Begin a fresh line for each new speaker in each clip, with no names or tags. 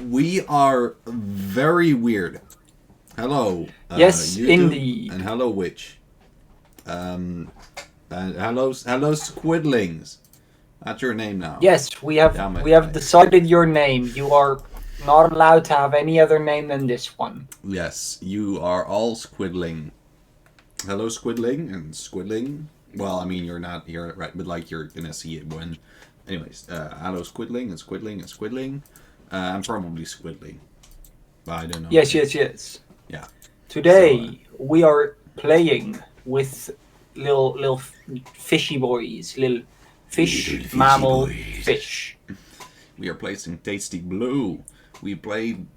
We are very weird. Hello,
Yes,
YouTube,
indeed.
and hello, Witch. And hello, Squidlings. That's your name now.
Yes, we have
Damn it.
we have decided your name. You are not allowed to have any other name than this one.
Yes, you are all Squidling. Hello, Squidling and Squidling. Well, I mean, you're not here, right? But like, you're gonna see it when. Anyways, hello, Squidling and Squidling and Squidling. I'm probably Squidling, but I don't know.
Yes.
Yeah.
Today we are playing with little fishy boys, little fish,
Little fishy
mammal,
boys.
fish.
We are placing Tasty Blue. We played.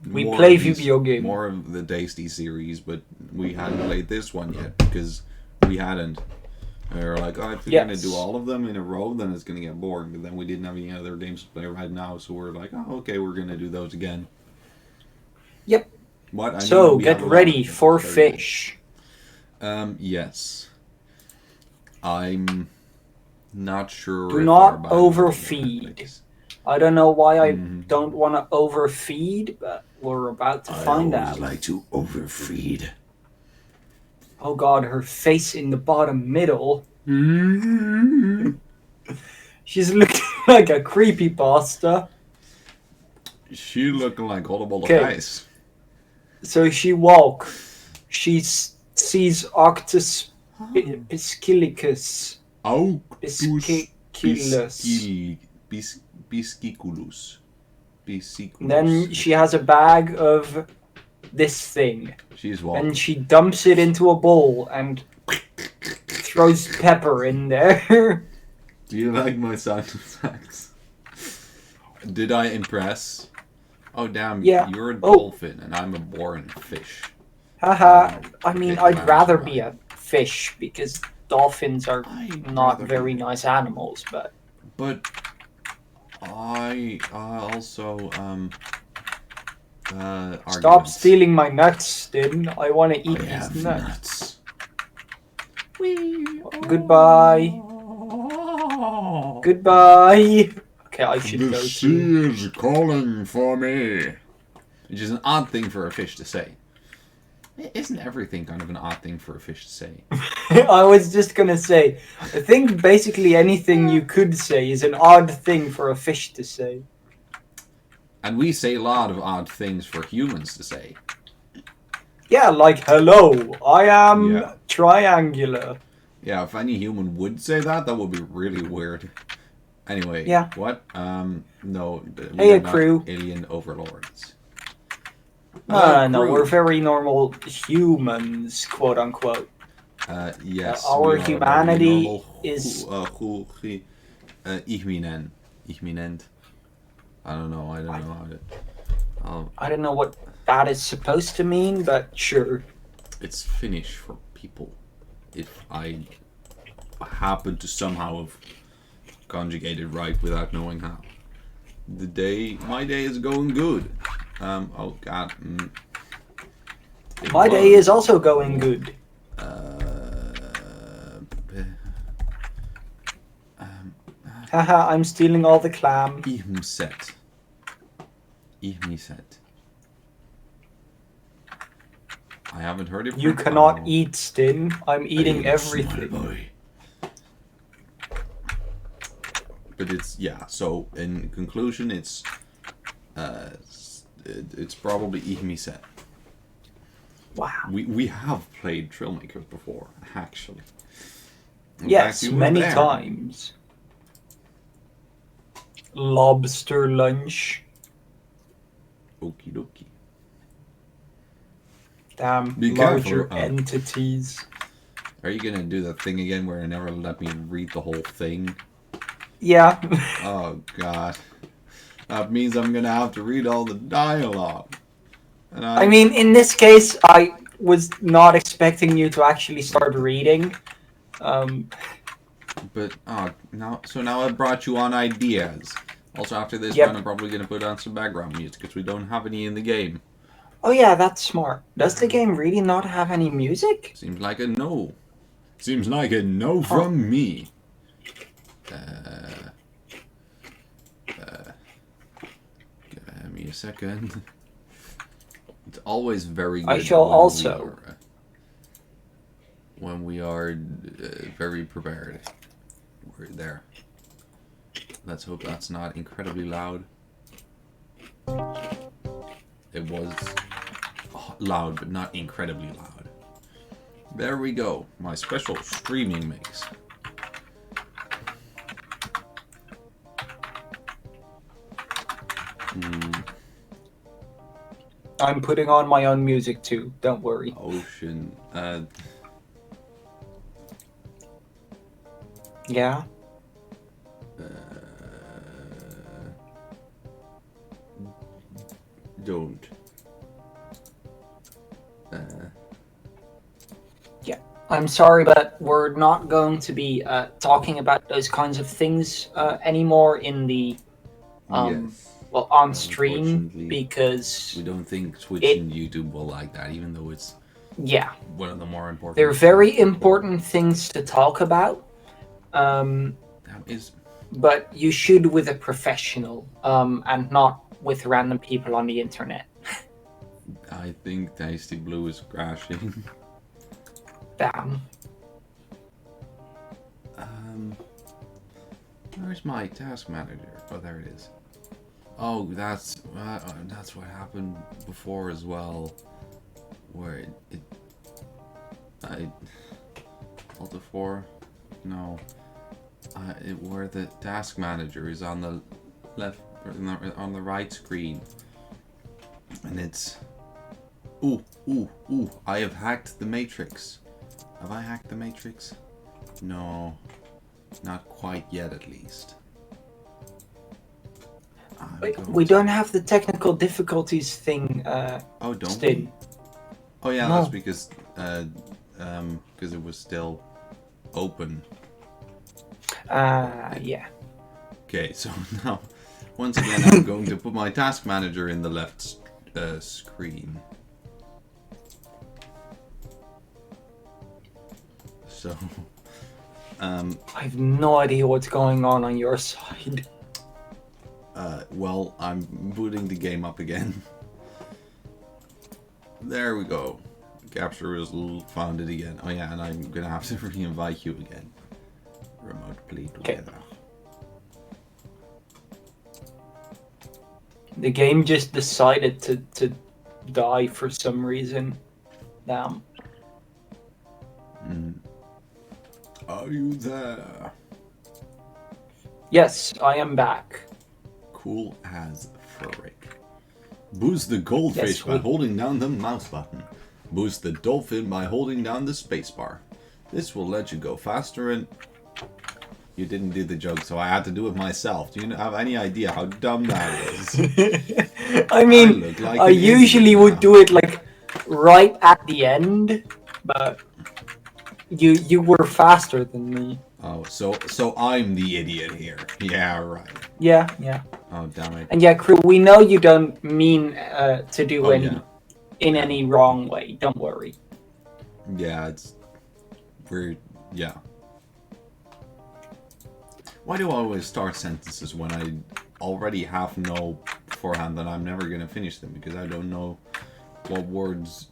We play video game.
More of the Tasty series, but we hadn't played this one yet because we hadn't. We were like, oh, if we're gonna do all of them in a row, then it's gonna get boring. But then we didn't have any other games to play right now, so we're like, oh, okay, we're gonna do those again.
Yep.
What?
So get ready for fish.
Yes. I'm not sure.
Do not overfeed. I don't know why I don't want to overfeed, but we're about to find out.
I like to overfeed.
Oh god, her face in the bottom middle. She's looking like a creepypasta.
She looking like horrible guys.
So she walk. She sees Octus Piscilicus.
Pisciculus.
Then she has a bag of this thing.
She's walking.
And she dumps it into a bowl and throws pepper in there.
Do you like my sound effects? Did I impress? Oh damn,
yeah.
You're a dolphin and I'm a boring fish.
Haha, I mean, I'd rather be a fish because dolphins are not very nice animals, but...
But I also,
Stop stealing my nuts, dude. I want to eat these nuts. Goodbye. Goodbye. Okay, I should go.
The sea is calling for me. Which is an odd thing for a fish to say. Isn't everything kind of an odd thing for a fish to say?
I was just gonna say, I think basically anything you could say is an odd thing for a fish to say.
And we say a lot of odd things for humans to say.
Yeah, like, hello, I am triangular.
Yeah, if any human would say that, that would be really weird. Anyway,
yeah.
What? No.
Hey, crew.
Alien overlords.
No, we're very normal humans, quote unquote.
Yes.
Our humanity is...
Igminent. I don't know how to...
I don't know what that is supposed to mean, but sure.
It's Finnish for people. If I happen to somehow have conjugated right without knowing how. My day is going good. Oh god.
My day is also going good. Haha, I'm stealing all the clam.
Ihmset. I haven't heard it.
You cannot eat, Stin. I'm eating everything.
But it's, so in conclusion, it's probably Ihmset.
Wow.
We have played Trailmakers before, actually.
Yes, many times. Lobster lunch.
Okie dokie.
Damn, larger entities.
Are you gonna do that thing again where it never let me read the whole thing?
Yeah.
Oh god. That means I'm gonna have to read all the dialogue. And
I mean, in this case, I was not expecting you to actually start reading.
But now I brought you on ideas. Also, after this one, I'm probably gonna put on some background music because we don't have any in the game.
Oh yeah, that's smart. Does the game really not have any music?
Seems like a no. Seems like a no from me. second. It's always very good.
I shall also.
When we are very prepared. We're there. Let's hope that's not incredibly loud. It was loud, but not incredibly loud. There we go. My special streaming mix.
I'm putting on my own music too. Don't worry.
Ocean.
Yeah.
Don't.
Yeah. I'm sorry, but we're not going to be talking about those kinds of things anymore in the
Yes.
well, on stream,
Unfortunately,
because
we don't think Twitch and YouTube will like that, even though it's one of the more important.
They're very important things to talk about. But you should with a professional, and not with random people on the internet.
I think Tasty Blue is crashing.
Damn.
Where's my task manager? Oh, there it is. Oh, that's what happened before as well, where Alt F4, no, where the task manager is on the left, on the right screen, and it's, ooh, I have hacked the Matrix. Have I hacked the Matrix? No, not quite yet, at least.
We don't have the technical difficulties thing.
Oh, don't
still.
we? Oh yeah,
No.
that's because it was still open.
Yeah.
Okay, so now once again I'm going to put my task manager in the left screen. So
I have no idea what's going on your side.
Well, I'm booting the game up again. There we go. Capture is found it again. Oh yeah, and I'm gonna have to re-invite you again. Remote play together.
The game just decided to die for some reason. Damn.
Are you there?
Yes, I am back.
Cool as frick. Boost the goldfish by holding down the mouse button. Boost the dolphin by holding down the spacebar. This will let you go faster and... You didn't do the joke, so I had to do it myself. Do you have any idea how dumb that is?
I mean, I usually would do it like right at the end, but you were faster than me.
Oh, so I'm the idiot here. Yeah, right.
Yeah.
Oh, damn it.
And yeah, crew, we know you don't mean to do any wrong way. Don't worry.
Yeah, yeah. Why do I always start sentences when I already have know beforehand that I'm never gonna finish them, because I don't know what words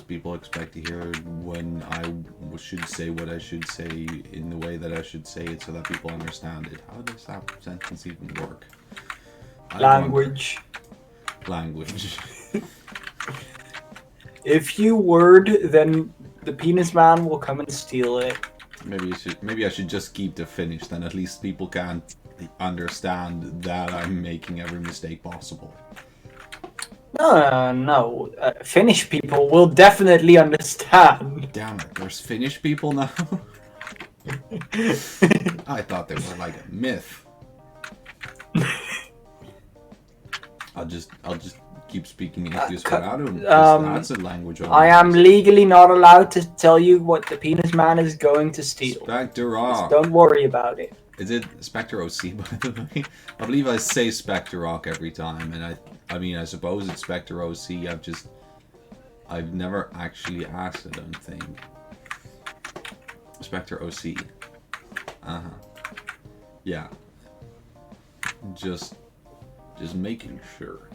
people expect to hear when I should say what I should say in the way that I should say it so that people understand it. How does that sentence even work?
Language.
Language.
If you word, then the penis man will come and steal it.
Maybe I should just keep the finish, then at least people can understand that I'm making every mistake possible.
No. Finnish people will definitely understand.
Damn it, there's Finnish people now? I thought they were like a myth. I'll just keep speaking English that's a language.
I am legally not allowed to tell you what the penis man is going to steal.
Spectre
Just don't worry about it.
Is it Spectre OC, by the way? I believe I say Spectre Rock every time, and I mean, I suppose it's Spectre OC. I've never actually asked, I don't think. Spectre OC. Yeah. Just Just making sure.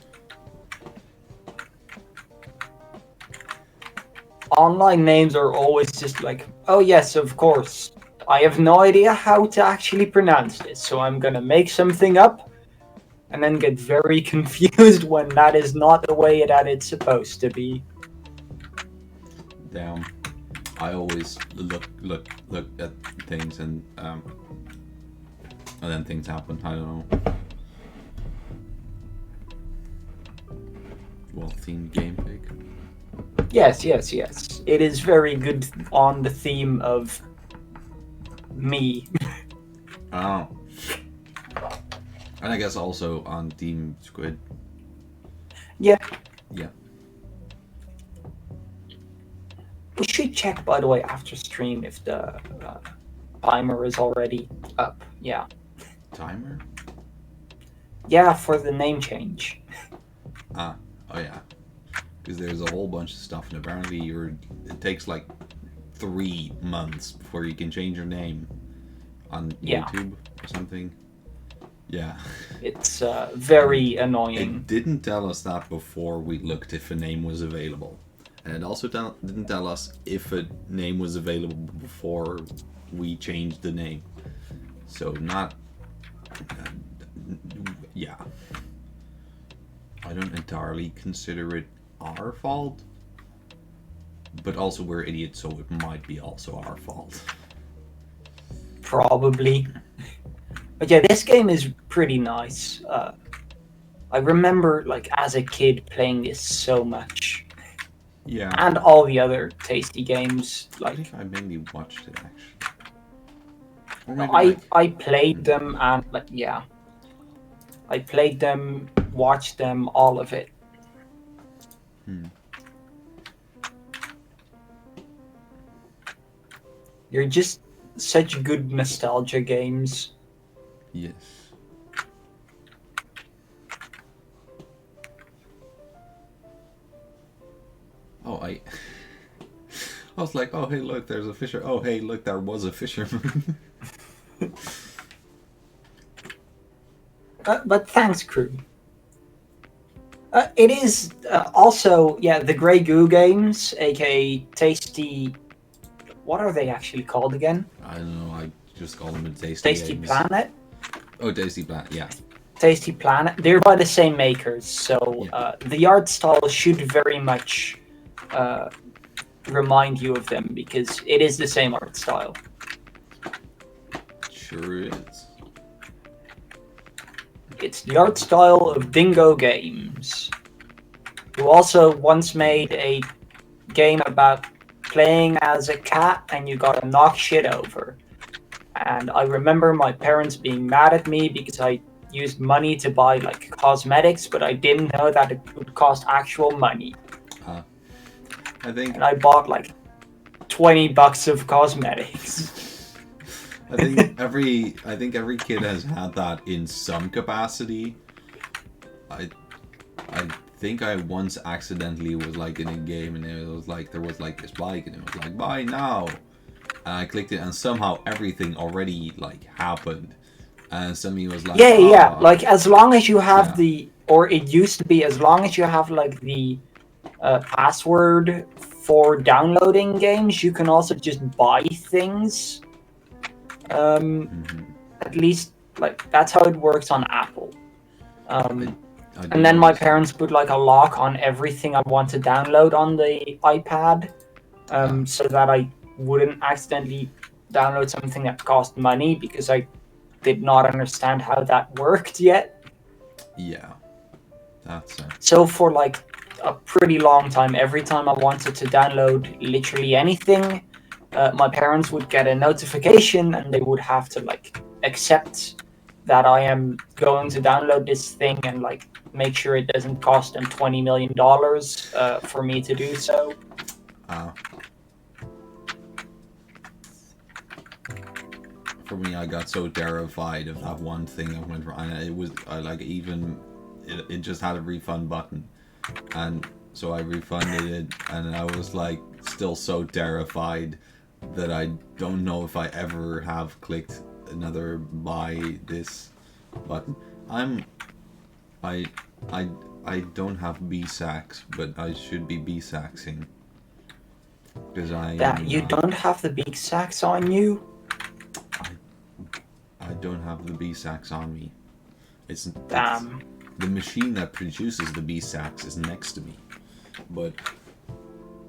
Online names are always just like, oh yes, of course. I have no idea how to actually pronounce this, so I'm gonna make something up and then get very confused when that is not the way that it's supposed to be.
Damn. I always look at things and then things happen. I don't know. Well-themed game pick.
Yes. It is very good on the theme of me.
Oh. And I guess also on Team Squid.
Yeah.
Yeah.
We should check, by the way, after stream if the timer is already up. Yeah.
Timer?
Yeah, for the name change.
Oh yeah. Because there's a whole bunch of stuff, and apparently it takes like 3 months before you can change your name on YouTube or something. Yeah.
It's very annoying.
It didn't tell us that before we looked if a name was available. And it also didn't tell us if a name was available before we changed the name. So not... yeah. I don't entirely consider it our fault. But also we're idiots, so it might be also our fault.
Probably. But yeah, this game is pretty nice. I remember, like, as a kid playing this so much.
Yeah.
And all the other tasty games.
I
Like,
think I mainly watched it, actually. Or maybe
I played them and, like, yeah. I played them, watched them, all of it. You're just such good nostalgia games.
Yes. Oh, I was like, oh, hey, look, there's a fisher. Oh, hey, look, there was a fisherman.
But thanks, crew. It is also, yeah, the Grey Goo games, aka Tasty. What are they actually called again?
I don't know, I just call them a Tasty games.
Planet?
Oh, Tasty Planet, yeah.
Tasty Planet. They're by the same makers, so the art style should very much remind you of them because it is the same art style.
Sure is.
It's the art style of Dingo Games, who also once made a game about playing as a cat and you gotta knock shit over. And I remember my parents being mad at me because I used money to buy like cosmetics, but I didn't know that it would cost actual money.
I think.
And I bought like $20 of cosmetics.
I think every kid has had that in some capacity. I think I once accidentally was like in a game and it was like there was like this bike and it was like buy now, and I clicked it and somehow everything already like happened, and somebody was like
yeah, like as long as you have or it used to be as long as you have like the password for downloading games, you can also just buy things. At least like that's how it works on Apple. And then my parents put like a lock on everything I want to download on the iPad, so that I wouldn't accidentally download something that cost money because I did not understand how that worked yet.
Yeah, that's
so for like a pretty long time, every time I wanted to download literally anything, my parents would get a notification and they would have to like accept that I am going to download this thing and like make sure it doesn't cost them $20 million for me to do so.
For me, I got so terrified of that one thing that went wrong. It just had a refund button, and so I refunded it, and I was like still so terrified that I don't know if I ever have clicked another buy this button. I, I, I don't have B sacks, but I should be B saxing. Because I
That
am.
you don't have the big sacks on you?
I don't have the B sacks on me. It's
Damn.
the machine that produces the B sacks is next to me, but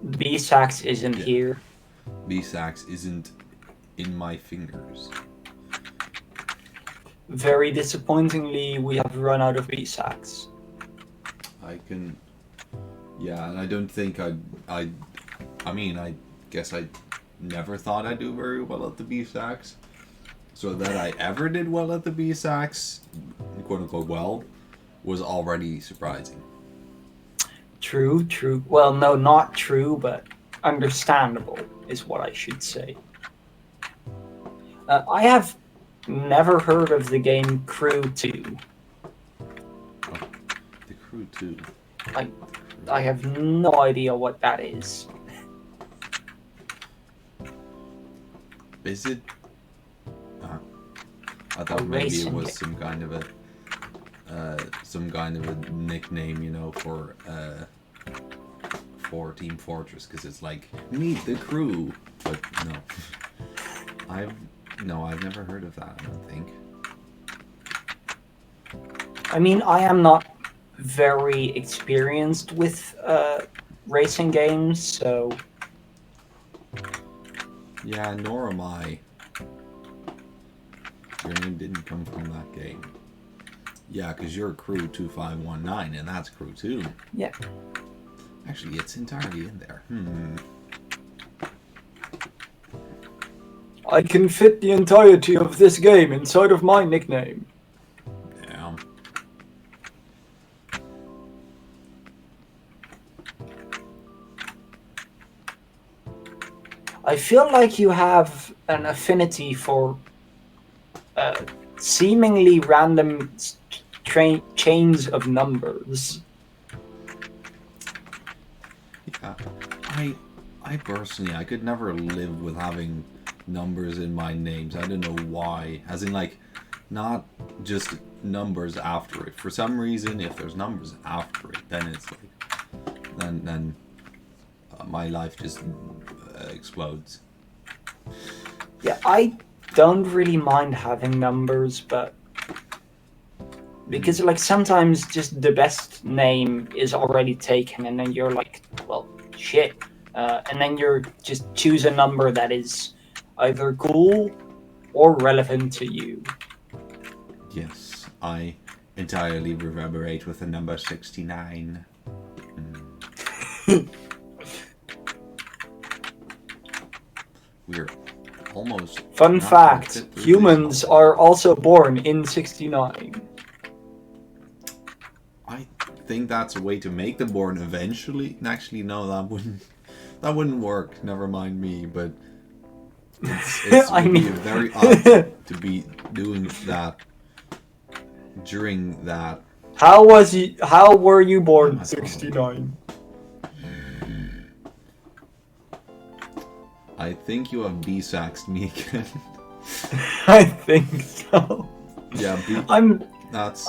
The B sacks isn't
Yeah.
here.
B sacks isn't in my fingers.
Very disappointingly, we have run out of B sacks.
I can. Yeah, and I don't think I mean, I guess I never thought I'd do very well at the B sacks. So that I ever did well at the B sacks, quote unquote well, was already surprising.
True, true. Well, no, not true, but understandable is what I should say. I have never heard of the game Crew 2.
Oh, the Crew 2.
I have no idea what that is.
Is it? I thought maybe it
racing
was
game.
some kind of a nickname, you know, for Team Fortress, because it's like meet the crew. But no, I've never heard of that. I don't think.
I mean, I am not very experienced with racing games, so
Yeah, nor am I. Your name didn't come from that game. Yeah, because you're Crew 2519, and that's Crew 2.
yeah.
Actually, it's entirely in there.
I can fit the entirety of this game inside of my nickname.
Damn.
I feel like you have an affinity for seemingly random chains of numbers.
Yeah. I personally, I could never live with having numbers in my names. I don't know why. As in, like, not just numbers after it. For some reason, if there's numbers after it, then it's like, then my life just explodes.
Yeah, I don't really mind having numbers, but because like sometimes just the best name is already taken, and then you're like, well, shit, and then you're just choose a number that is either cool or relevant to you.
Yes, I entirely reverberate with the number 69. We're almost.
Fun
not
fact,
gonna fit through
humans
this.
are also born in 69.
I think that's a way to make them born eventually. Actually, no, that wouldn't work. Never mind me, but it's
I
would be
mean-
very odd to be doing that during that.
How were you born
Oh,
69?
I think you have B-saxed me again.
I think so.
Yeah, that's.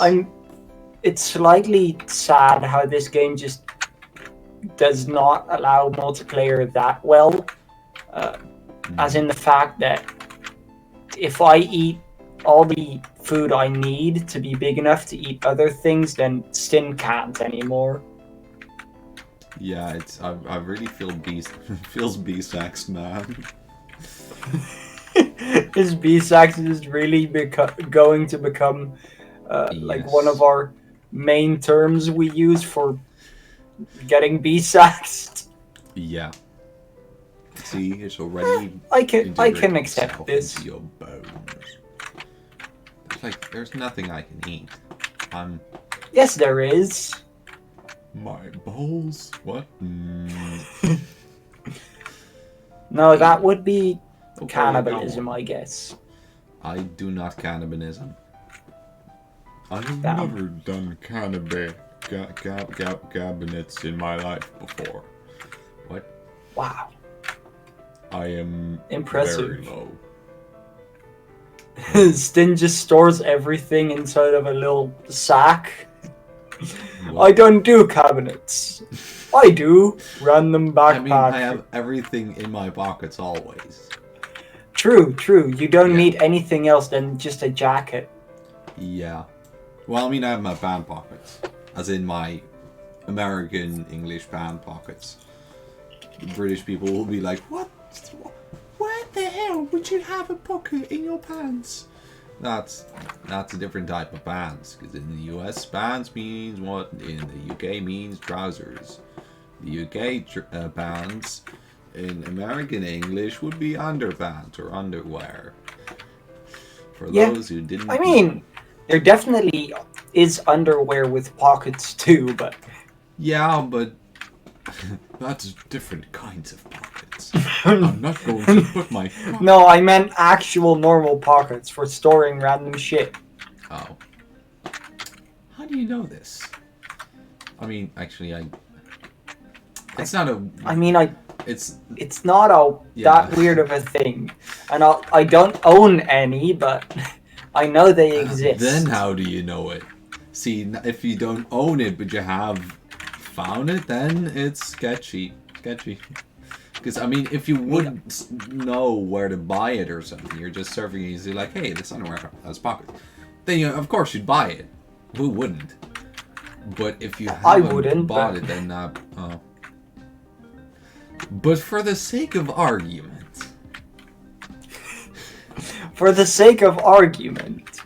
It's slightly sad how this game just does not allow multiplayer that well. As in the fact that if I eat all the food I need to be big enough to eat other things, then Stin can't anymore.
Yeah, I really feels B-saxed, man.
His B-sax is really going to become like one of our main terms we use for getting B-saxed.
Yeah. See, it's already.
I can
integrating
accept
itself
this.
into your bones. It's like there's nothing I can eat.
Yes, there is.
My balls. What?
No, that would be
Okay,
cannibalism,
go on.
I guess.
I do not cannibalism. I've
Damn.
never done cabinets in my life before. What?
Wow.
I am
Impressive.
very low.
Stin just stores everything inside of a little sack.
What?
I don't do cabinets. I do random backpack.
I mean, I have everything in my pockets always.
True. You don't
Yeah.
need anything else than just a jacket.
Yeah. Well, I mean, I have my pant pockets. As in my American English pant pockets. British people will be like, what? Where the hell would you have a pocket in your pants? That's a different type of pants. Because in the US, pants means what in the UK means trousers. The UK pants in American English would be underpants or underwear. For those who didn't
I mean, there definitely is underwear with pockets too, but...
Yeah, but that's different kinds of pockets. I'm not going to put my...
No, I meant actual normal pockets for storing random shit.
Oh. How do you know this? I mean, actually, it's not a...
I mean,
It's
not
Yeah.
that weird of a thing. And I don't own any, but I know they exist.
Then how do you know it? See, if you don't own it, but you have found it, then it's sketchy. Because, I mean, if you wouldn't know where to buy it or something, you're just surfing and you're like, hey, this underwear has pockets. Then, of course, you'd buy it. Who wouldn't? But if you haven't bought it, then But for the sake of argument...
For the sake of argument,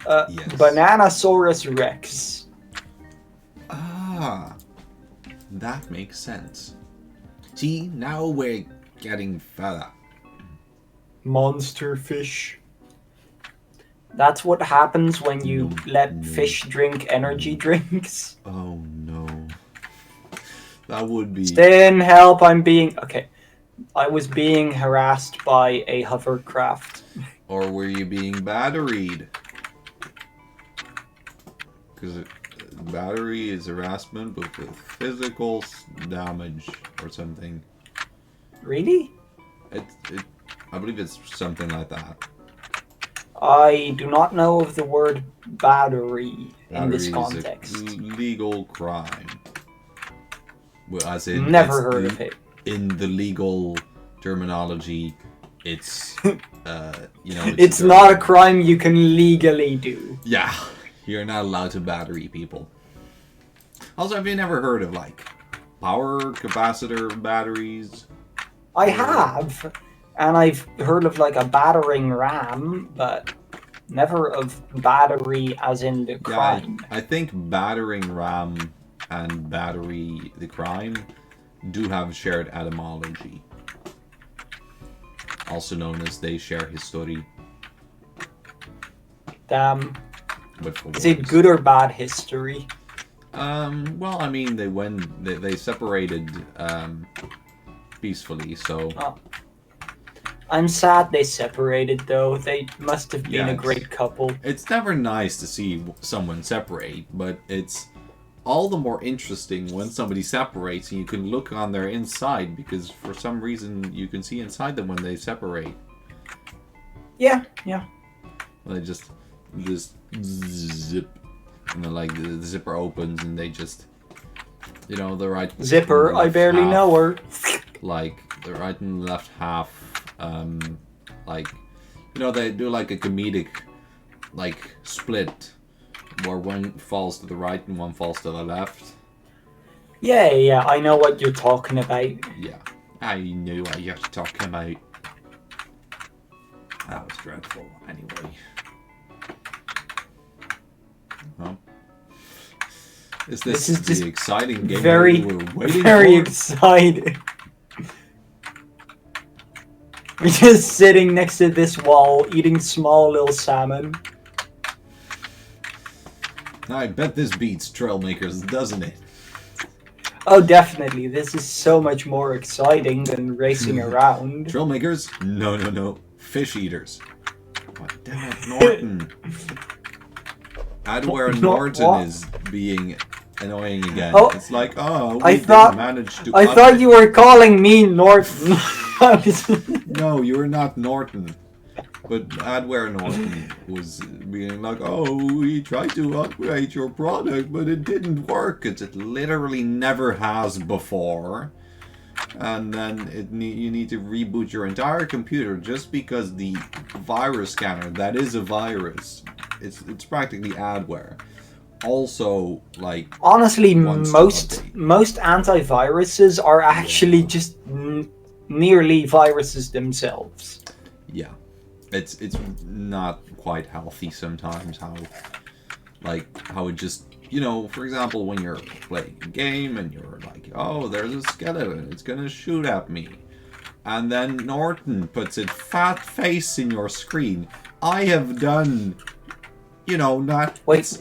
Yes.
Bananasaurus Rex.
Ah, that makes sense. See, now we're getting further.
Monster fish. That's what happens when you let fish drink energy drinks.
Oh no. That would be...
Stan, help, I'm being... Okay. I was being harassed by a hovercraft.
Or were you being batteried? Because battery is harassment, but with physical damage or something.
Really?
I believe it's something like that.
I do not know of the word battery in this
Battery
context.
is a legal crime. Well, as in,
Never heard of it.
In the legal terminology, it's,
It's not a crime you can legally do.
Yeah, you're not allowed to battery people. Also, have you never heard of, like, power capacitor batteries?
I have, and I've heard of, like, a battering ram, but never of battery as in the crime.
Yeah, I think battering ram and battery the crime do have shared etymology. Also known as they share history.
Damn.
But for
Is it good or bad history?
Well, I mean, they separated peacefully, so...
Oh. I'm sad they separated, though. They must have been a great couple.
It's never nice to see someone separate, but it's all the more interesting when somebody separates and you can look on their inside, because for some reason you can see inside them when they separate.
Yeah.
They just zip, and then like the zipper opens and they just, the right
Zipper,
and
I
left
barely
half,
know her.
like the right and left half, like, they do like a comedic, like, split, where one falls to the right and one falls to the left.
Yeah, I know what you're talking about.
Yeah, I knew what you're talking about. That was dreadful, anyway. Well, this is
just
the exciting game
very,
we were waiting
very
for?
excited. We're just sitting next to this wall, eating small little salmon.
I bet this beats Trailmakers, doesn't it?
Oh, definitely. This is so much more exciting than racing around.
Trailmakers? No. Fish eaters. Oh, damn it, Norton. Adware Norton is being annoying again.
Oh,
it's like,
I thought you were calling me Norton.
No, you're not Norton. But Adware Norton was being like, oh, we tried to upgrade your product, but it didn't work. It literally never has before. And then you need to reboot your entire computer just because the virus scanner, that is a virus, it's practically adware. Also, like,
honestly,
wants to
most
update.
antiviruses are actually
Yeah.
just merely viruses themselves.
Yeah, it's not quite healthy sometimes how it just, for example, when you're playing a game and you're like, oh, there's a skeleton, it's gonna shoot at me, and then Norton puts its fat face in your screen. I have done, not
Wait,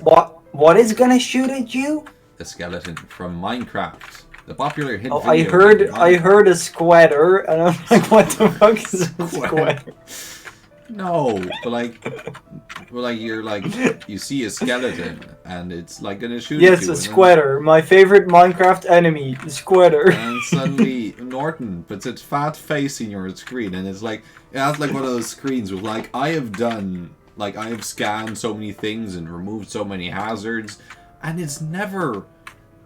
what is gonna shoot at you?
a skeleton from Minecraft, the popular hit
Oh,
video game
I
Minecraft.
heard a squatter, and I'm like, what the fuck is a squatter?
No, but you're like, you see a skeleton and it's like gonna shoot at
Yes,
you,
a
and then
squatter. My favorite Minecraft enemy, the squatter.
and suddenly Norton puts its fat face in your screen, and it's like, it has like one of those screens with like, I have scanned so many things and removed so many hazards, and it's never,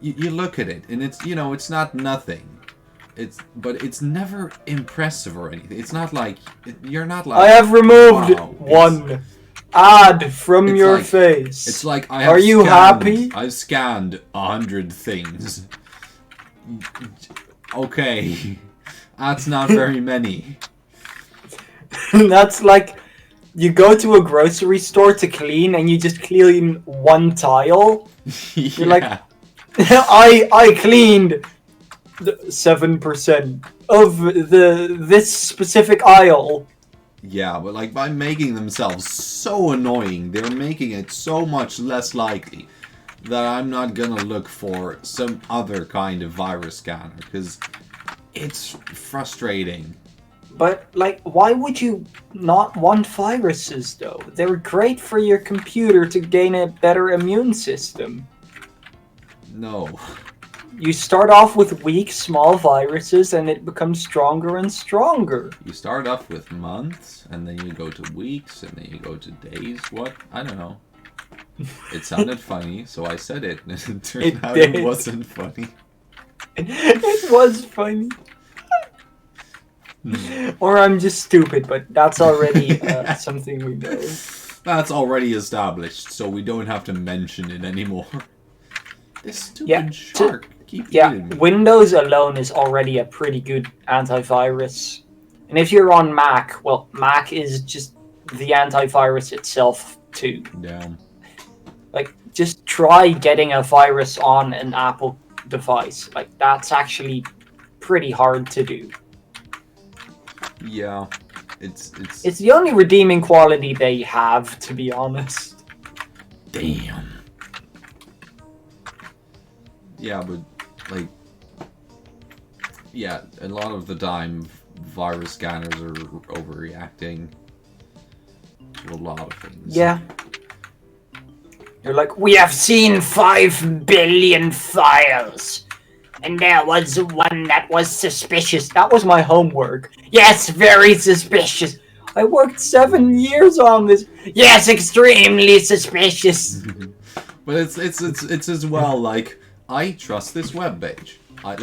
you look at it and it's not nothing. But it's never impressive or anything. It's not like, you're not like,
I have removed
wow.
one ad from
It's
your
like-
face.
It's like I have
Are you happy?
I've scanned 100 things. Okay, that's not very many.
That's like you go to a grocery store to clean, and you just clean one tile.
You're
like, I cleaned 7% of this specific aisle.
yeah, but like by making themselves so annoying, they're making it so much less likely that I'm not gonna look for some other kind of virus scanner, because it's frustrating.
But like, why would you not want viruses though? They're great for your computer to gain a better immune system.
No.
You start off with weak, small viruses, and it becomes stronger and stronger.
You start off with months, and then you go to weeks, and then you go to days. What? I don't know. It sounded funny, so I said it, and it turned out
did.
it wasn't funny.
It was funny. Or I'm just stupid, but that's already something we know.
That's already established, so we don't have to mention it anymore. This stupid shark keeps eating me.
Windows alone is already a pretty good antivirus. And if you're on Mac, well, Mac is just the antivirus itself too.
Yeah.
Like, just try getting a virus on an Apple device. Like, that's actually pretty hard to do.
Yeah. It's
the only redeeming quality they have, to be honest.
Damn. Yeah, but like, yeah, a lot of the time virus scanners are overreacting to a lot of things.
Yeah. You're like, we have seen 5 billion files. And there was one that was suspicious. That was my homework. Yes, very suspicious. I worked 7 years on this. Yes, extremely suspicious.
But it's as well, like, I trust this webpage. I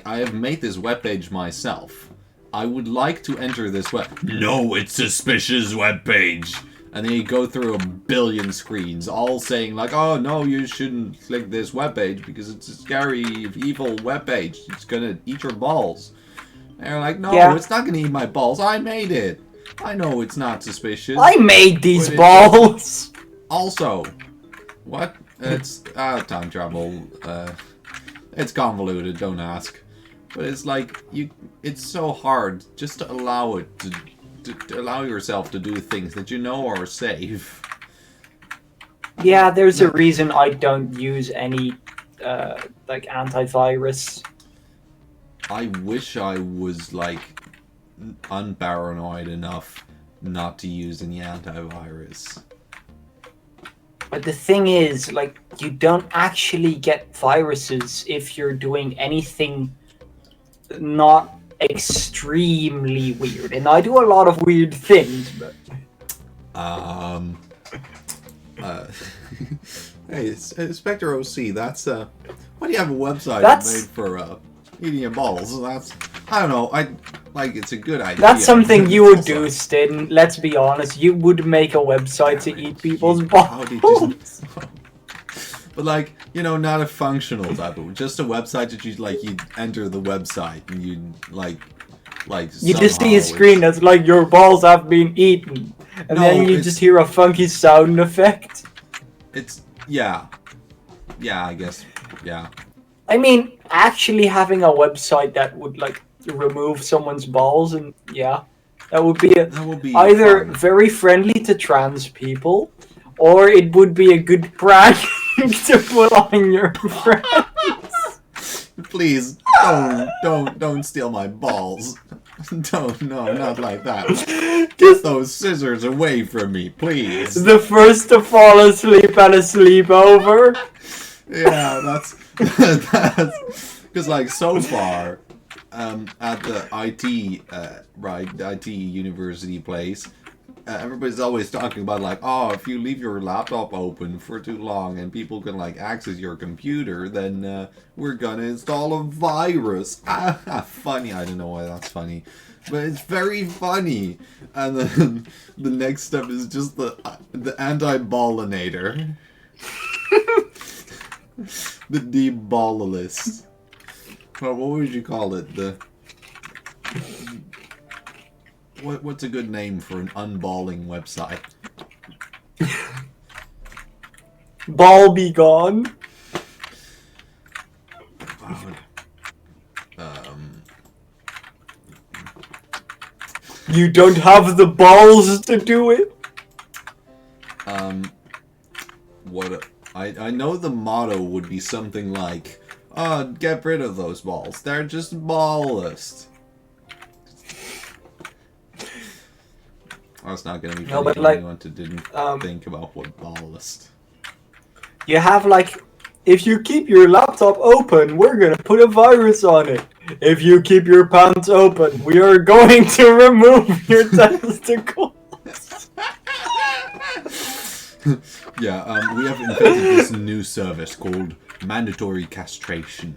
I have made this webpage myself. I would like to enter this No, it's suspicious webpage. And then you go through a billion screens, all saying like, oh no, you shouldn't click this webpage because it's a scary, evil webpage. It's gonna eat your balls. And you're like, no, It's not gonna eat my balls. I made it. I know it's not suspicious.
I made these balls.
Also, what? It's time travel. It's convoluted. Don't ask. But it's like it's so hard just to allow it to allow yourself to do things that you know are safe.
Yeah, there's a reason I don't use any like antivirus.
I wish I was like unparanoid enough not to use any antivirus.
But the thing is, like, you don't actually get viruses if you're doing anything not extremely weird. And I do a lot of weird things, but
Um. Hey, Spectre OC. That's why do you have a website made for eating your balls? That's I don't know. I like it's a good idea.
That's something you would do, Stin. Let's be honest. You would make a website to eat people's balls.
But like, you know, not a functional type of, just a website that you'd enter the website and you'd like
you just see a screen that's like your balls have been eaten, and then you just hear a funky sound effect.
It's yeah, I guess yeah.
I mean, actually having a website that would like remove someone's balls, and that would be either fun. Very friendly to trans people, or it would be a good prank to put on your friends.
Please don't steal my balls. No, not like that. Get those scissors away from me, please.
The first to fall asleep at a sleepover.
Yeah, that's because like so far, at the IT university place, everybody's always talking about like, oh, if you leave your laptop open for too long and people can like access your computer, then we're gonna install a virus. Funny. I don't know why that's funny, but it's very funny. And then the next step is just the anti-ballinator. The deballalist. Well, what would you call it? What's a good name for an unballing website?
Ball be gone. You don't have the balls to do it.
I know the motto would be something like, get rid of those balls. They're just ballless. That's not gonna be funny for anyone who didn't think about what ballless.
You have like, if you keep your laptop open, we're gonna put a virus on it. If you keep your pants open, we are going to remove your testicles.
Yeah, we have invented this new service called mandatory castration.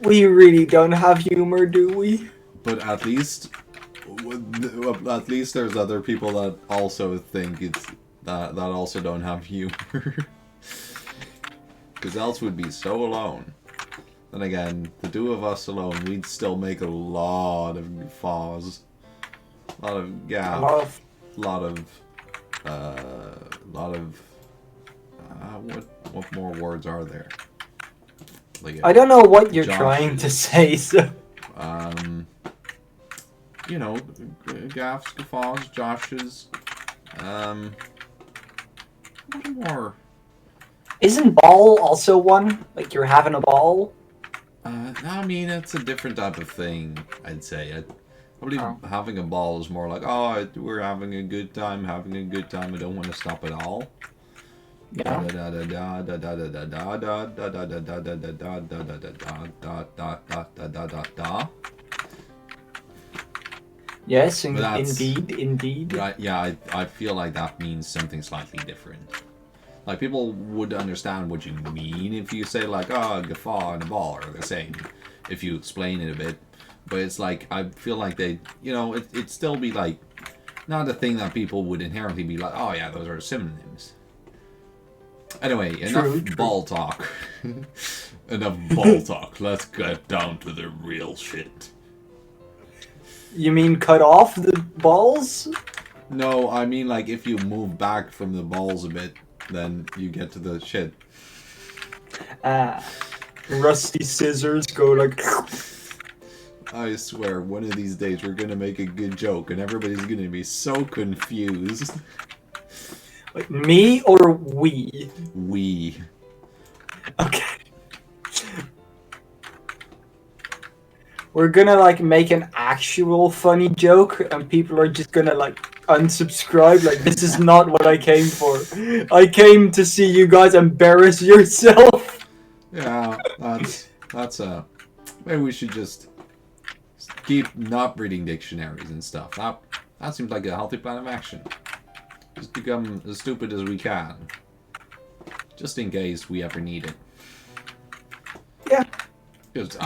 We really don't have humor, do we?
But at least there's other people that also think it's that also don't have humor. Because else we'd be so alone. Then again, the two of us alone, we'd still make a lot of guffaws. A lot of gaps. What more words are there? Like
I don't know what you're trying to say, so...
You know, gaffs, guffaws, Joshes, what more?
Isn't ball also one? Like you're having a ball?
I mean, it's a different type of thing, I'd say. I believe having a ball is more like, oh, we're having a good time, I don't want to stop at all.
Yes, indeed.
Right, yeah, I feel like that means something slightly different. Like, people would understand what you mean if you say, like, oh, a guffaw and a ball are the same, if you explain it a bit. But it's like, I feel like they, you know, it'd still be, like, not a thing that people would inherently be like, oh, yeah, those are synonyms. Anyway, enough ball talk. Enough ball talk. Let's get down to the real shit.
You mean cut off the balls?
No, I mean, like, if you move back from the balls a bit, then you get to the shit.
Rusty scissors go like...
I swear, one of these days we're gonna make a good joke and everybody's gonna be so confused.
Like, me or we?
We.
Okay. We're gonna, like, make an actual funny joke and people are just gonna, like, unsubscribe. Like, this is not what I came for. I came to see you guys embarrass yourself.
Yeah, that's maybe we should just keep not reading dictionaries and stuff. That seems like a healthy plan of action. Just become as stupid as we can. Just in case we ever need it.
Yeah.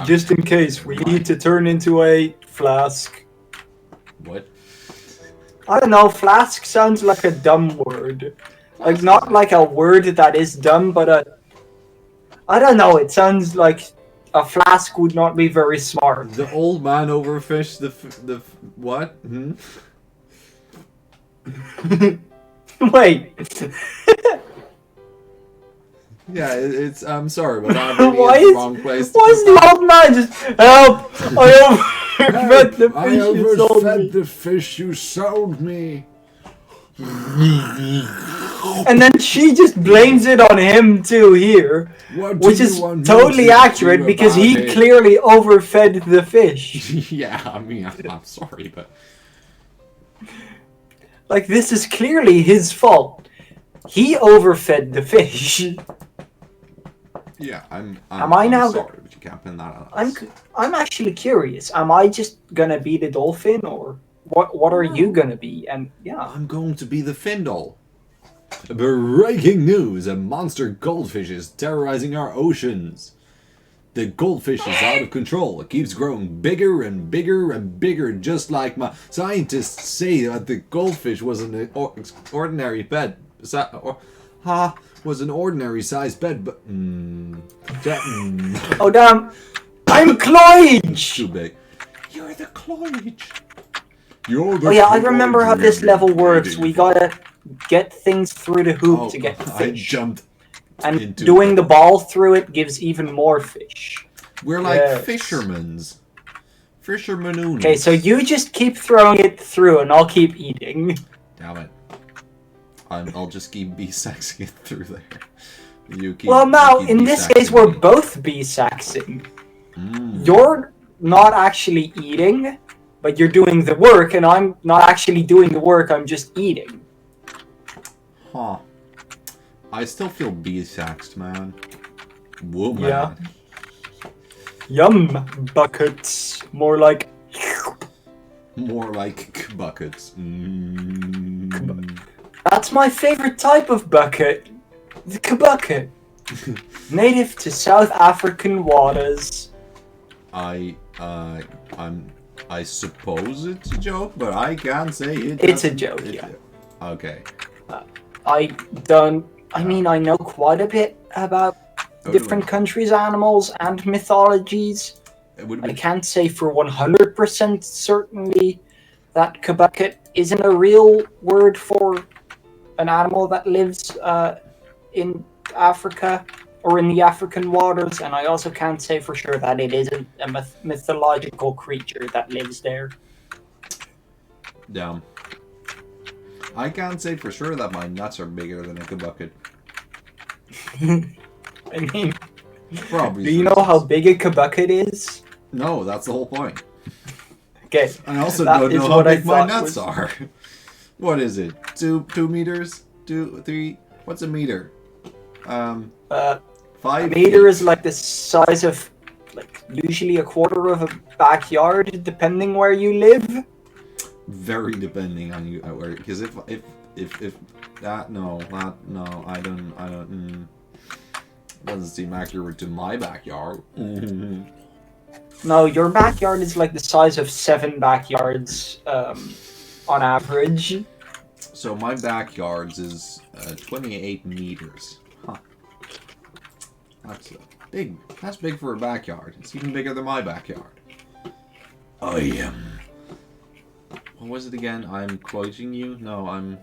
Just in case we need to turn into a flask.
What?
I don't know, flask sounds like a dumb word. Like, not like a word that is dumb, but I don't know, it sounds like a flask would not be very smart.
The old man overfished the what? Hmm?
Wait.
Yeah, it's. I'm sorry, but I'm really in the wrong place.
Why is the old man just help? I overfed the fish you sold me.
the fish you sold me.
And then she just blames it on him too here, which is totally accurate because he clearly overfed the fish.
Yeah, I mean, I'm sorry, but
like this is clearly his fault. He overfed the fish.
Yeah, I'm
now
sorry, but you can't pin that on us.
I'm actually curious. Am I just gonna be the dolphin, or what are you gonna be? And yeah,
I'm going to be the Findle. Breaking news: a monster goldfish is terrorizing our oceans. The goldfish is out of control. It keeps growing bigger and bigger and bigger, just like my scientists say that the goldfish was an ordinary pet. Was an ordinary sized bed, but
oh damn, I'm Cloige.
Too big. You're the Cloige.
Oh yeah, I remember how this level works. We gotta get things through the hoop to get the fish.
I jumped.
And doing the ball through it gives even more fish.
We're like fishermen's. Fishermanoons.
Okay, so you just keep throwing it through, and I'll keep eating.
Damn it. I'll just keep B-saxing it through there.
Well, now, in this case, we're both B-saxing. You're not actually eating, but you're doing the work, and I'm not actually doing the work, I'm just eating.
Huh. I still feel B-saxed, man. Whoa, man.
Yeah. Yum, buckets. More like...
More like buckets.
That's my favorite type of bucket. The kabucket. Native to South African waters.
I suppose it's a joke, but I can't say it.
It's a joke, yeah.
Okay.
I mean, I know quite a bit about different countries' animals and mythologies. I can't say for 100% certainly that kabucket isn't a real word for an animal that lives in Africa or in the African waters, and I also can't say for sure that it isn't a mythological creature that lives there.
Damn. I can't say for sure that my nuts are bigger than a kabucket.
I mean,
probably.
Do you know how big a kabucket is?
No, that's the whole point.
Okay.
I also don't know how big my nuts are. What is it? 2 meters? 2, 3? What's a meter? 5
a meter is like the size of, like, usually a quarter of a backyard, depending where you live.
Very depending on you, because if that no, I don't. Doesn't seem accurate to my backyard.
No, your backyard is like the size of 7 backyards on average.
So my backyard is 28 meters. Huh. That's big. That's big for a backyard. It's even bigger than my backyard. I am. What was it again? I'm cloiging you? No, I'm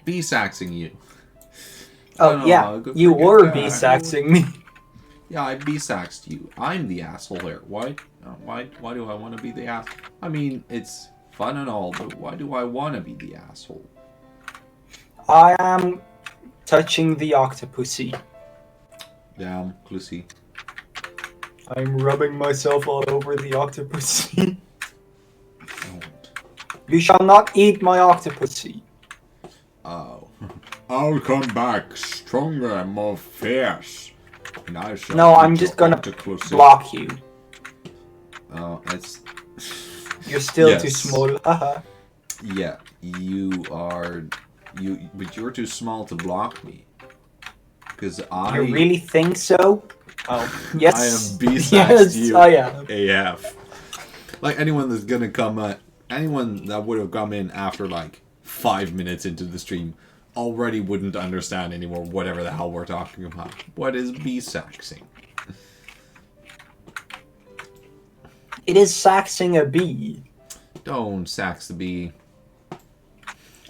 B-saxing you.
Oh yeah, you were B-saxing me.
Yeah, I B-saxed you. I'm the asshole here. Why do I want to be the ass? I mean, it's fun and all, but why do I want to be the asshole?
I am touching the octopussy.
Damn, Clussy.
I'm rubbing myself all over the octopussy. You shall not eat my octopussy.
Oh. I'll come back stronger and more fierce. And I shall
no, I'm just gonna block you.
It's.
You're still too
Yes.
small. Haha.
Yeah, you are. But you're too small to block me. Because
You really think so? Oh, yes.
I have B-saxed
Yes,
you
I am.
AF. Like anyone that's gonna come anyone that would have come in after like 5 minutes into the stream already wouldn't understand anymore whatever the hell we're talking about. What is B-saxing?
It is saxing a bee.
Don't sax the bee.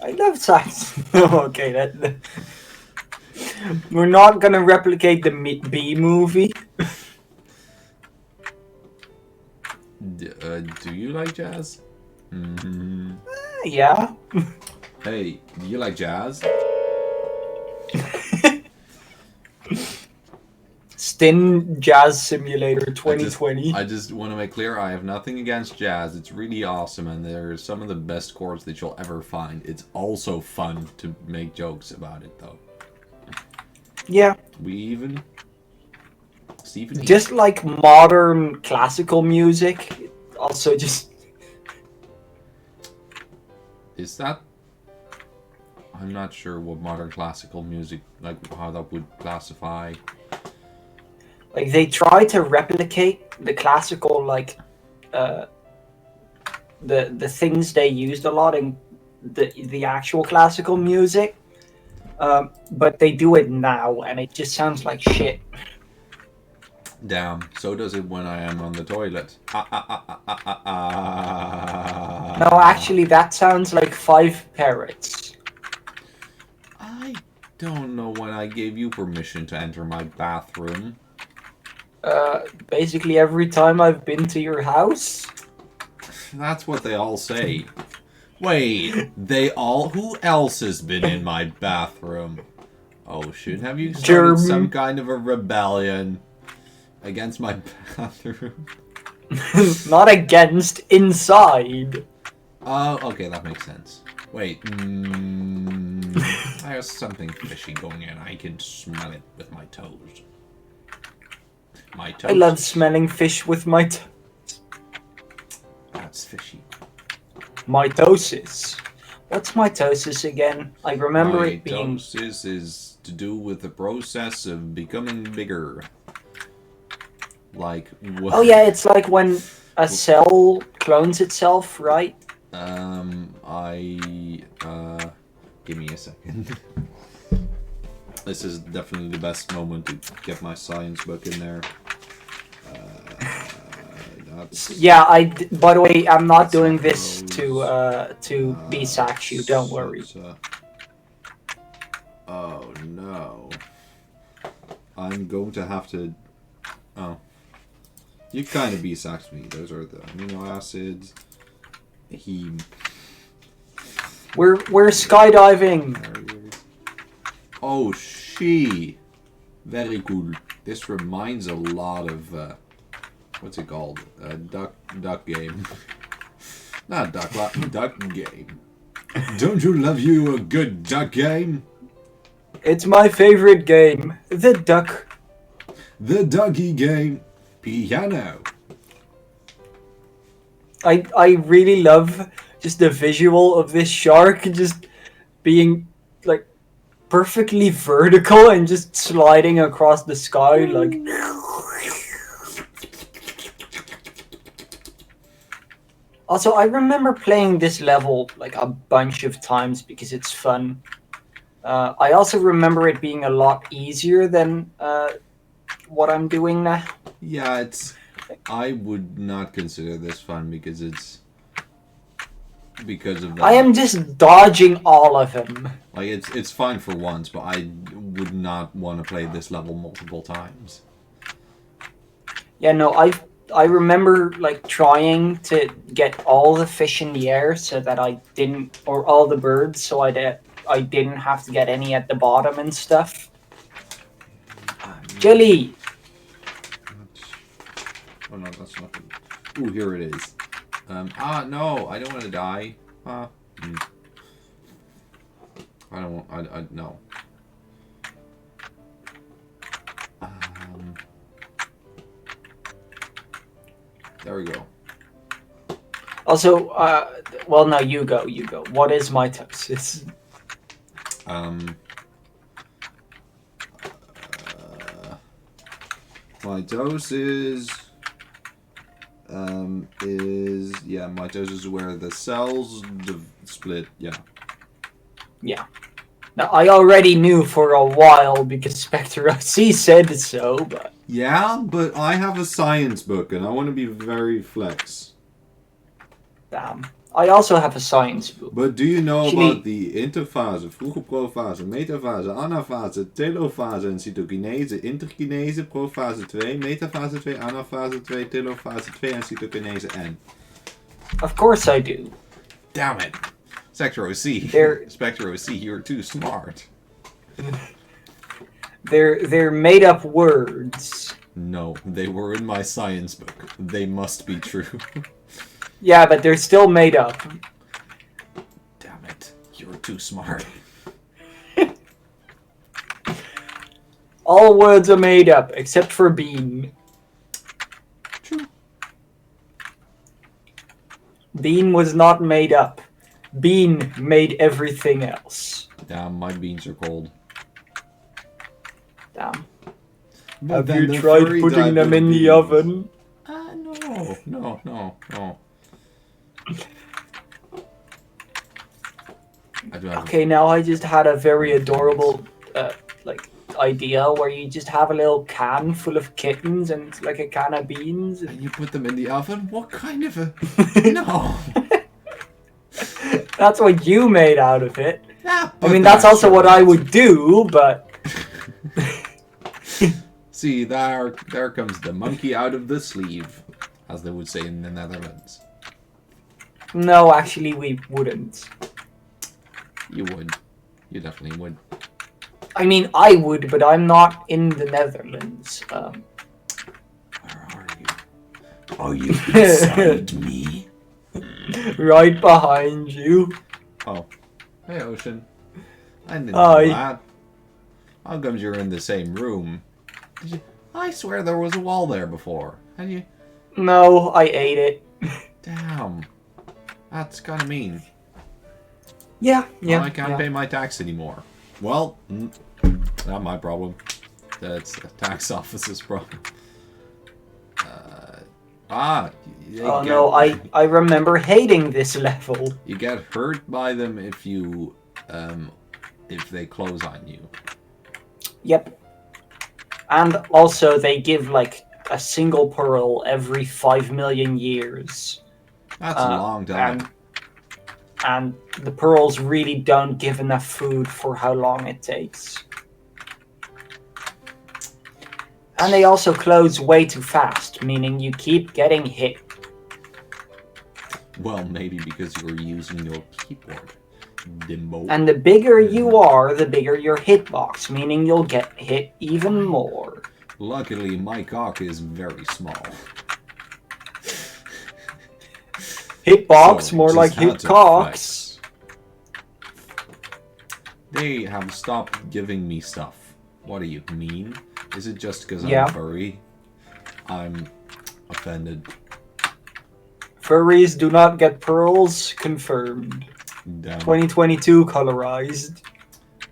I love sax. Okay, that. We're not gonna replicate the bee movie.
Do you like jazz? Mm-hmm.
Yeah.
Hey, do you like jazz?
Stin Jazz Simulator 2020.
I just want to make clear I have nothing against jazz. It's really awesome and they're some of the best chords that you'll ever find. It's also fun to make jokes about it though.
Yeah.
Stephen E.
Just like modern classical music, also just.
Is that? I'm not sure what modern classical music, like how that would classify.
Like they try to replicate the classical, like, the things they used a lot in the actual classical music, but they do it now, and it just sounds like shit.
Damn, so does it when I am on the toilet.
No, actually, that sounds like 5 parrots.
I don't know when I gave you permission to enter my bathroom.
Basically every time I've been to your house.
That's what they all say. Wait, who else has been in my bathroom? Oh shit, have you started some kind of a rebellion against my bathroom?
Not against, inside.
Oh, okay, that makes sense. Wait, there's something fishy going on. I can smell it with my toes. My toes.
I love smelling fish with my
That's fishy.
Mitosis. What's mitosis again? I remember it being.
Mitosis is to do with the process of becoming bigger. Like what?
Oh yeah, it's like when a cell clones itself, right?
Give me a second. This is definitely the best moment to get my science book in there.
Yeah, by the way, I'm not doing this to be sax you. Don't worry.
Oh no! I'm going to have to. Oh, you kind of be saxed me. Those are the amino acids.
We're skydiving.
Oh, she. Very cool. This reminds a lot of what's it called? Duck game. Not duck game. Don't you love you a good duck game?
It's my favorite game. The
ducky game. Piano.
I really love just the visual of this shark just being like perfectly vertical and just sliding across the sky like. Also, I remember playing this level like a bunch of times because it's fun. I also remember it being a lot easier than what I'm doing now.
Yeah, I would not consider this fun because of that.
I am just dodging all of them.
Like it's fine for once, but I would not want to play this level multiple times.
Yeah, no, I remember like trying to get all the fish in the air so that I didn't, or all the birds, so I didn't have to get any at the bottom and stuff. Jelly.
Oh no, that's not good. Ooh, here it is. No, I don't want to die. I don't want. I no. There we go.
Also, well, no, you go, you go. What is mitosis?
Um, mitosis mitosis is where the cells split. Yeah.
Yeah. Now, I already knew for a while because Spectre C said so, but
Yeah, but I have a science book and I want to be very flex.
damn. I also have a science book.
But do you know
Actually,
about the interfase, vroege profase, metafase, anafase, telofase en cytokinese, interkinese, profase 2, metafase 2, anafase 2, telofase 2 en cytokinese N?
of course I do.
Damn it. Spectre OC.
They're
Spectre OC, you're too smart.
they're made up words.
No, they were in my science book. They must be true.
Yeah, but they're still made up.
Damn it. You're too smart.
All words are made up except for bean.
True.
Bean was not made up. Bean made everything else.
Damn, my beans are cold.
Damn.
But
Have
then
you
the
tried
furry
putting
type
them
of
in the
beans-
oven?
No. I do have
Okay, now I just had a very adorable, idea where you just have a little can full of kittens and it's like a can of beans.
And you put them in the oven? What kind of a... No!
That's what you made out of it.
Yeah,
I mean, that's also what I would do, but
See, there comes the monkey out of the sleeve, as they would say in the Netherlands.
no, actually, we wouldn't.
You would. You definitely would.
I mean, I would, but I'm not in the Netherlands.
Where are you? Are you beside me?
Right behind you.
Oh. Hey, Ocean. I didn't
Hi.
know that. How comes you're in the same room? I swear there was a wall there before. How do you...
No, I ate it.
Damn. That's kind of mean.
Yeah.
Well, I can't pay my tax anymore. Well, not my problem. That's the tax office's problem.
No, I remember hating this level.
You get hurt by them if they close on you.
Yep. And also, they give like a single pearl every 5 million years.
That's a long time.
And the pearls really don't give enough food for how long it takes. And they also close way too fast, meaning you keep getting hit.
Well, maybe because you're using your keyboard. Dimbo.
And the bigger you are, the bigger your hitbox, meaning you'll get hit even more.
Luckily, my cock is very small.
Hitbox,
So,
more
just
like
had
hit
to
cocks.
They have stopped giving me stuff. What do you mean? Is it just because
Yeah.
I'm furry? I'm offended.
Furries do not get pearls, confirmed.
Damn.
2022 colorized.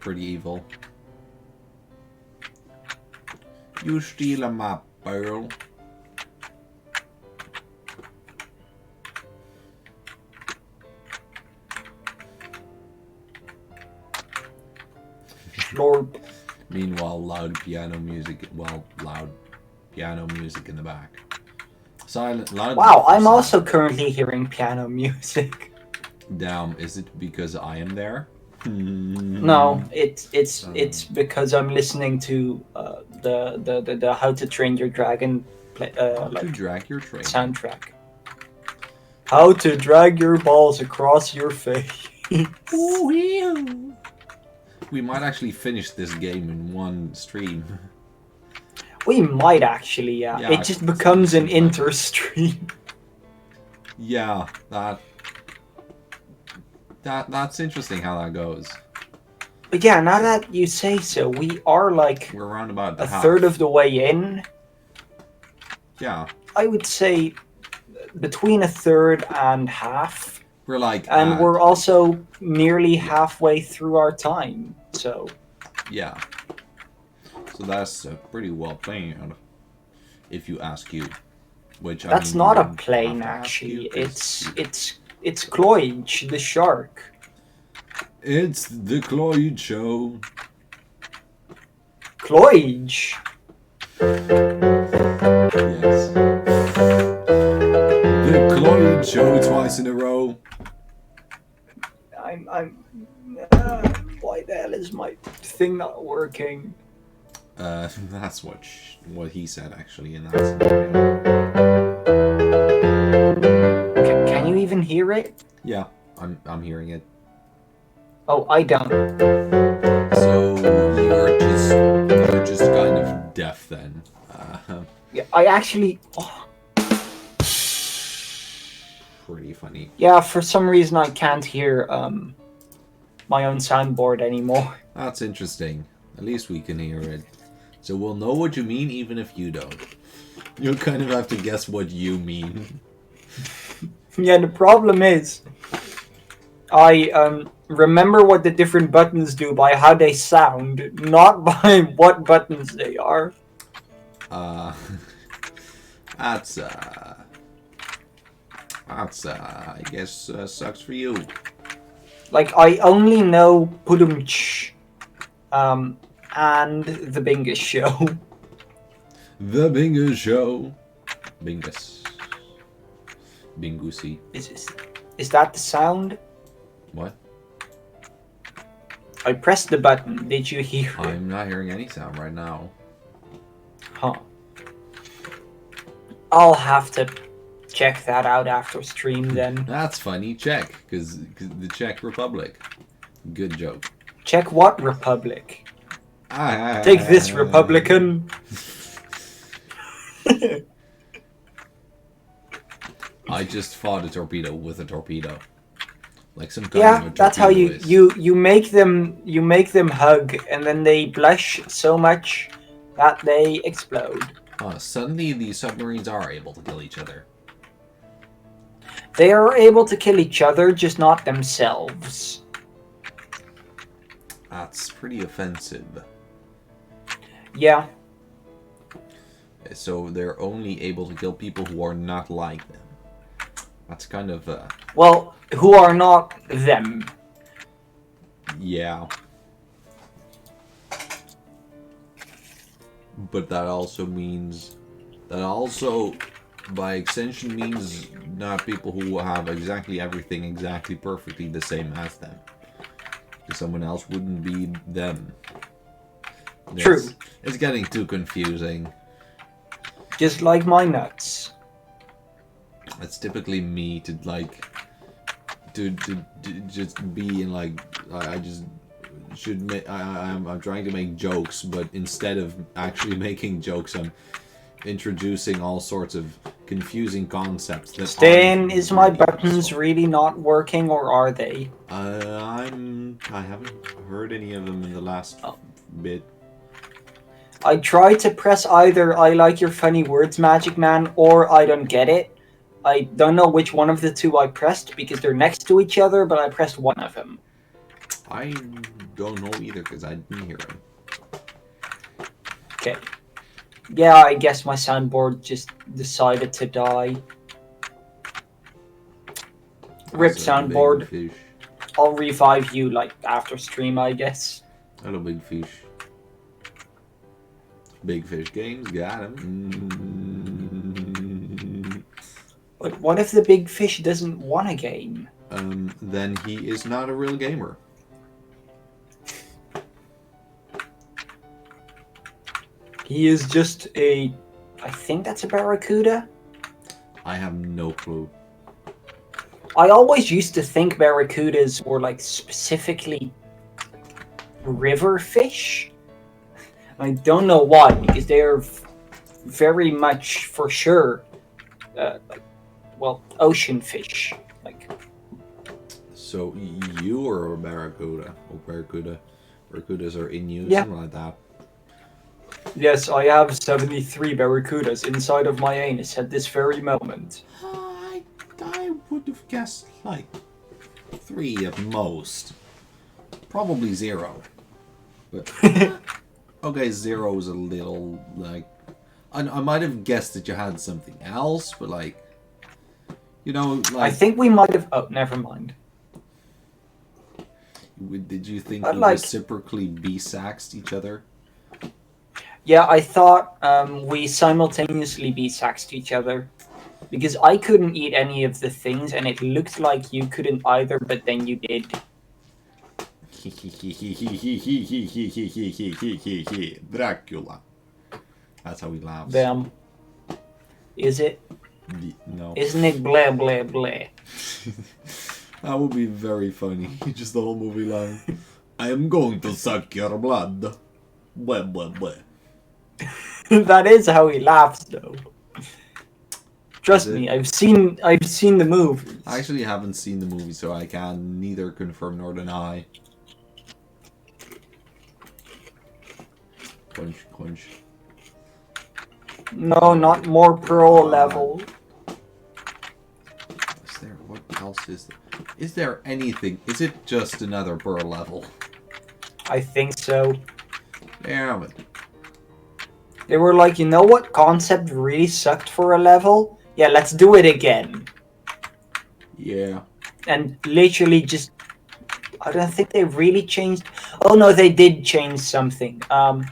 Pretty evil. You steal my pearl.
Slorp.
Meanwhile, loud piano music in the back. Silent, loud.
Wow, I'm
silent.
also currently hearing piano music.
Damn, is it because I am there?
No, it's because I'm listening to the How to Train Your Dragon
How to drag your train.
soundtrack. How to drag your balls across your face.
We might actually finish this game in one stream.
We might actually, yeah.
Yeah,
It just becomes an inter-stream.
Yeah, that's interesting how that goes.
But yeah, now that you say so, we are like
We're around about
a
half.
third of the way in.
Yeah.
I would say between a third and half.
We're like,
And we're
like,
also nearly halfway through our time, so...
yeah. So that's pretty well planned, if you ask you. Which,
That's
I mean,
not
you
a
wouldn't
plane,
have to ask you,
actually.
'cause
It's Cloige, the shark.
it's the Cloige show.
Cloige?
Yes. The Cloige show twice in a row.
Why the hell is my thing not working?
That's what he said actually in that scenario.
Can you even hear it?
Yeah, I'm hearing it.
Oh, I don't.
So you're just kind of deaf then.
Yeah, I actually... Oh,
Pretty funny.
yeah, for some reason I can't hear my own soundboard anymore.
That's interesting. At least we can hear it. So we'll know what you mean even if you don't. You'll kind of have to guess what you mean.
Yeah, the problem is, I remember what the different buttons do by how they sound, not by what buttons they are.
That's I guess sucks for you.
Like, I only know Pudumch, and the Bingus Show.
The Bingus Show. Bingus. Bingusi.
Is that the sound?
What?
I pressed the button. Did you hear it?
I'm not hearing any sound right now.
Huh. I'll have to check that out after stream then.
That's funny. Czech, because the Czech Republic. Good joke.
Check what Republic? Take this, Republican.
I just fought a torpedo with a torpedo. Like some kind of a torpedo
that's how
is.
you make them hug, and then they blush so much that they explode.
Suddenly the submarines are able to kill each other.
They are able to kill each other, just not themselves.
That's pretty offensive.
Yeah.
So they're only able to kill people who are not like them. That's kind of
Well, who are not them.
yeah. But that also means by extension means not people who have exactly everything exactly perfectly the same as them. Because someone else wouldn't be them.
True.
It's getting too confusing.
Just like my nuts.
It's typically me to to just be in I just should make I'm trying to make jokes, but instead of actually making jokes, I'm introducing all sorts of confusing concepts that
Stan, is my
really
buttons
useful.
really not working, or are they?
I haven't heard any of them in the last bit.
I tried to press either I like your funny words, Magic Man, or I don't get it. I don't know which one of the two I pressed because they're next to each other, but I pressed one of them.
I don't know either because I didn't hear them.
Okay. Yeah, I guess my soundboard just decided to die. Rip
Also, big
soundboard.
fish.
I'll revive you after stream, I guess.
Hello, big fish. Big Fish Games got him.
But what if the big fish doesn't want a game?
Then he is not a real gamer.
He is just I think that's a barracuda?
I have no clue.
I always used to think barracudas were specifically river fish. I don't know why, because they are very much for sure, ocean fish.
So you are a barracuda, or barracuda. Barracudas are in use,
Yeah.
something like that.
Yes, I have 73 barracudas inside of my anus at this very moment.
Oh, would have guessed like 3 at most. Probably 0. But okay, 0 is a little like I might have guessed that you had something else, but like like
I think we might have. Oh, never mind.
did you think
But
we
like,
reciprocally B-saxed each other?
yeah, I thought we simultaneously B-saxed each other. Because I couldn't eat any of the things, and it looked like you couldn't either, but then you did.
Dracula. That's how he laughs.
Damn. Is it?
No.
Isn't it blah blah blah?
That would be very funny. Just the whole movie line. I am going to suck your blood. Blah blah blah.
That is how he laughs, though. Trust me, I've seen the movie.
I actually haven't seen the movie, so I can neither confirm nor deny. Crunch, crunch.
No, not more pearl level.
Is there? What else is there? Is there anything? Is it just another pearl level?
I think so.
Damn it.
They were like, you know what concept really sucked for a level? Yeah, let's do it again.
Yeah.
And literally just, I don't think they really changed. Oh no, they did change something. I'm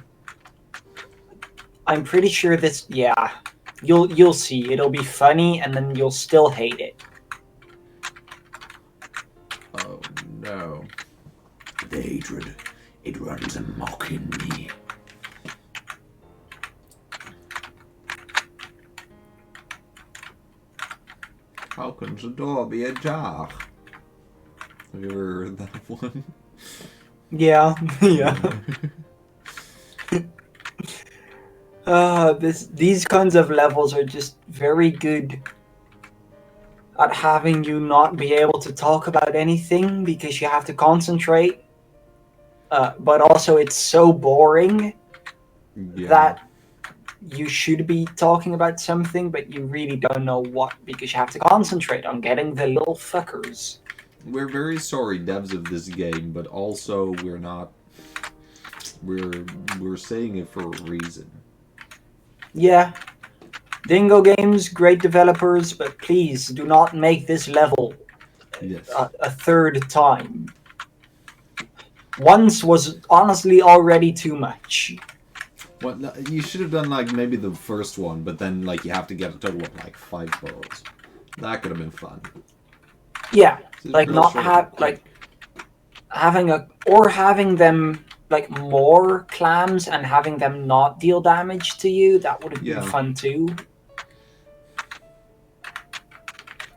pretty sure this. Yeah, you'll see. It'll be funny, and then you'll still hate it.
Oh no. The hatred, it runs amok in me. How can the door be ajar? Have you ever heard that one?
Yeah, yeah. These kinds of levels are just very good at having you not be able to talk about anything because you have to concentrate. But also, it's so boring that you should be talking about something, but you really don't know what because you have to concentrate on getting the little fuckers.
We're very sorry, devs of this game, but also we're not. We're saying it for a reason.
Yeah, Dingo Games, great developers, but please do not make this level a third time. Once was honestly already too much.
What you should have done like maybe the first one, but then like you have to get a total of like 5 pearls. That could have been fun.
Yeah, like not have like having them like more clams and having them not deal damage to you. That would have been fun too.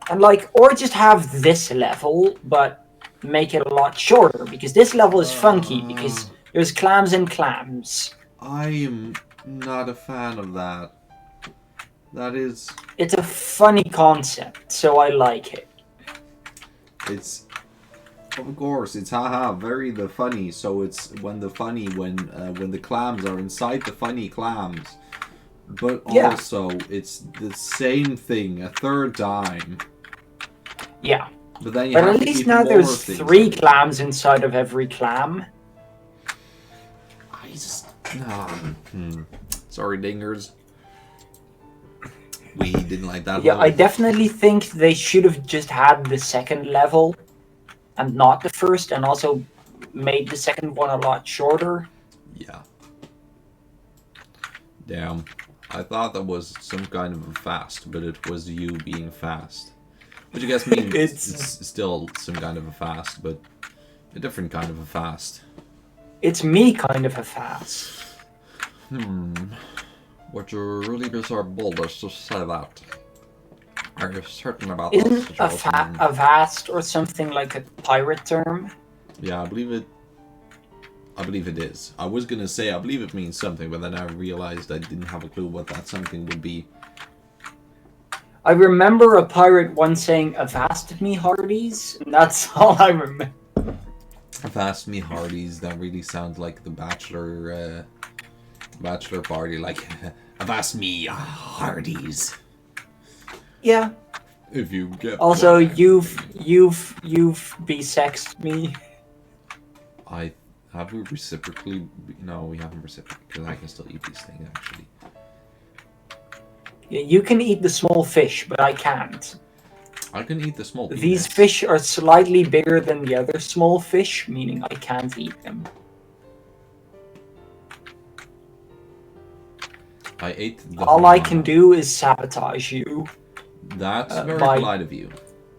And like, or just have this level, but make it a lot shorter because this level is funky because there's clams and clams.
I am not a fan of that. That is...
It's a funny concept, so I like it.
It's... Of course, it's haha, very the funny, so it's when the clams are inside the funny clams. But also, it's the same thing a third time.
Yeah.
But then you
but
have
at
to
least
keep
now
more
there's
things
3 clams inside of every clam.
I just... Sorry, dingers. We didn't like that
Yeah,
level.
I definitely think they should have just had the second level and not the first, and also made the second one a lot shorter.
Yeah. Damn. I thought that was some kind of a fast, but it was you being fast. Which I guess means it's still some kind of a fast, but a different kind of a fast.
It's me kind of a fast.
Would you really be so boldest to say that? Are you certain about
Isn't
that?
a vast or something like a pirate term?
Yeah, I believe it is. I was gonna say I believe it means something, but then I realized I didn't have a clue what that something would be.
I remember a pirate once saying, "Avast me, hearties," and that's all I remember.
Avast me, hearties. That really sounds like the bachelor party. Like, avast me, hearties.
Yeah.
If you get.
Also,
what-
you've be-sexed me.
Have we reciprocally? No, we haven't reciprocally because I can still eat these things actually.
Yeah, you can eat the small fish, but I can't.
I can eat the small.
These
penis.
fish are slightly bigger than the other small fish, meaning I can't eat them.
I ate the.
All I can do is sabotage you.
That's very
by-
polite of you,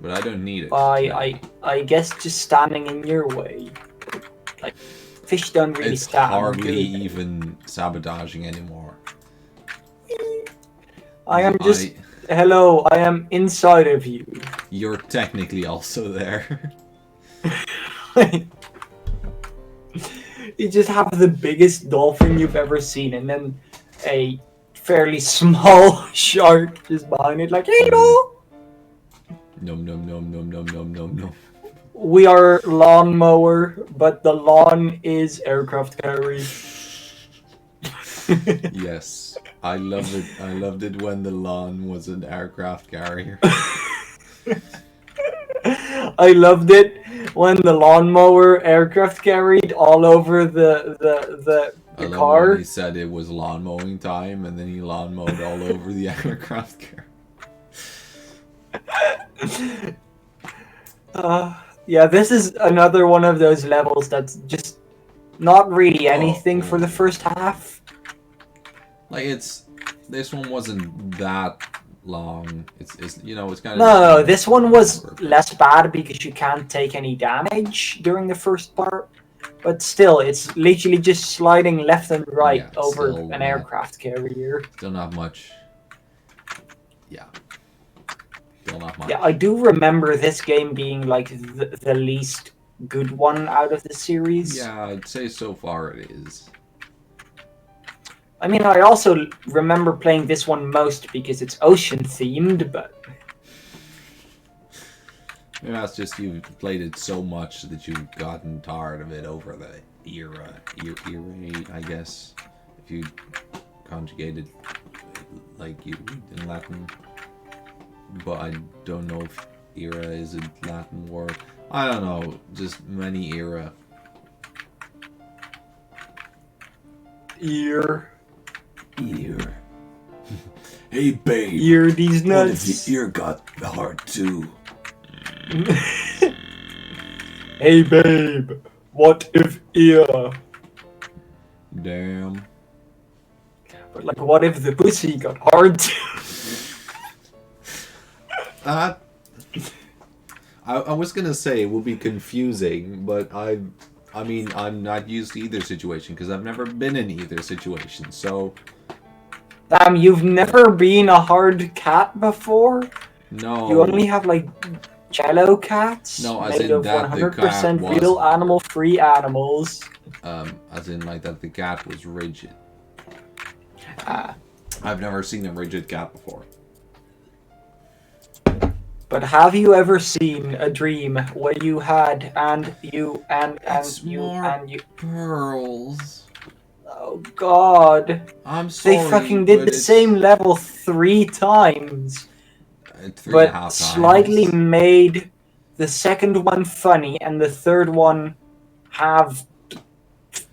but I don't need it.
By I guess just standing in your way. Like fish don't really
It's
stand.
hardly
do they?
even sabotaging anymore.
I am just. Hello, I am inside of you.
You're technically also there.
You just have the biggest dolphin you've ever seen, and then a fairly small shark just behind it, like, hey, no!
Nom nom nom nom nom nom nom nom.
We are lawnmower, but the lawn is aircraft carrier.
Yes, I love it. I loved it when the lawn was an aircraft carrier.
I loved it when the lawnmower aircraft carried all over the
I love
car.
when he said it was lawn mowing time, and then he lawn mowed all over the aircraft carrier.
Yeah, this is another one of those levels that's just not really anything for the first half.
Like this one wasn't that long. It's you know it's kind of
No, this one was less bad because you can't take any damage during the first part. But still, it's literally just sliding left and right over an aircraft carrier.
Still not much. Yeah. Still not much.
Yeah, I do remember this game being like the least good one out of the series.
Yeah, I'd say so far it is.
I mean, I also remember playing this one most because it's ocean themed, but...
Maybe that's just you've played it so much that you've gotten tired of it over the era, I guess. If you conjugated like you in Latin. But I don't know if era is a Latin word. I don't know, just many era.
Ear.
Hey babe.
Ear these nuts.
What if your ear got hard too?
Hey babe, what if ear?
Damn.
But like, what if the pussy got hard too?
I was gonna say it would be confusing, but I mean, I'm not used to either situation because I've never been in either situation, so...
Damn, you've never been a hard cat before?
No.
You only have, like, jello cats?
No, as
made
in
of
that the
100%
cat was...
real animal-free animals.
As in, like, that the cat was rigid.
Ah.
I've never seen a rigid cat before.
But have you ever seen a dream where you had
Pearls.
Oh god.
I'm sorry.
They fucking did the same level 3 times. But slightly made the second one funny and the third one have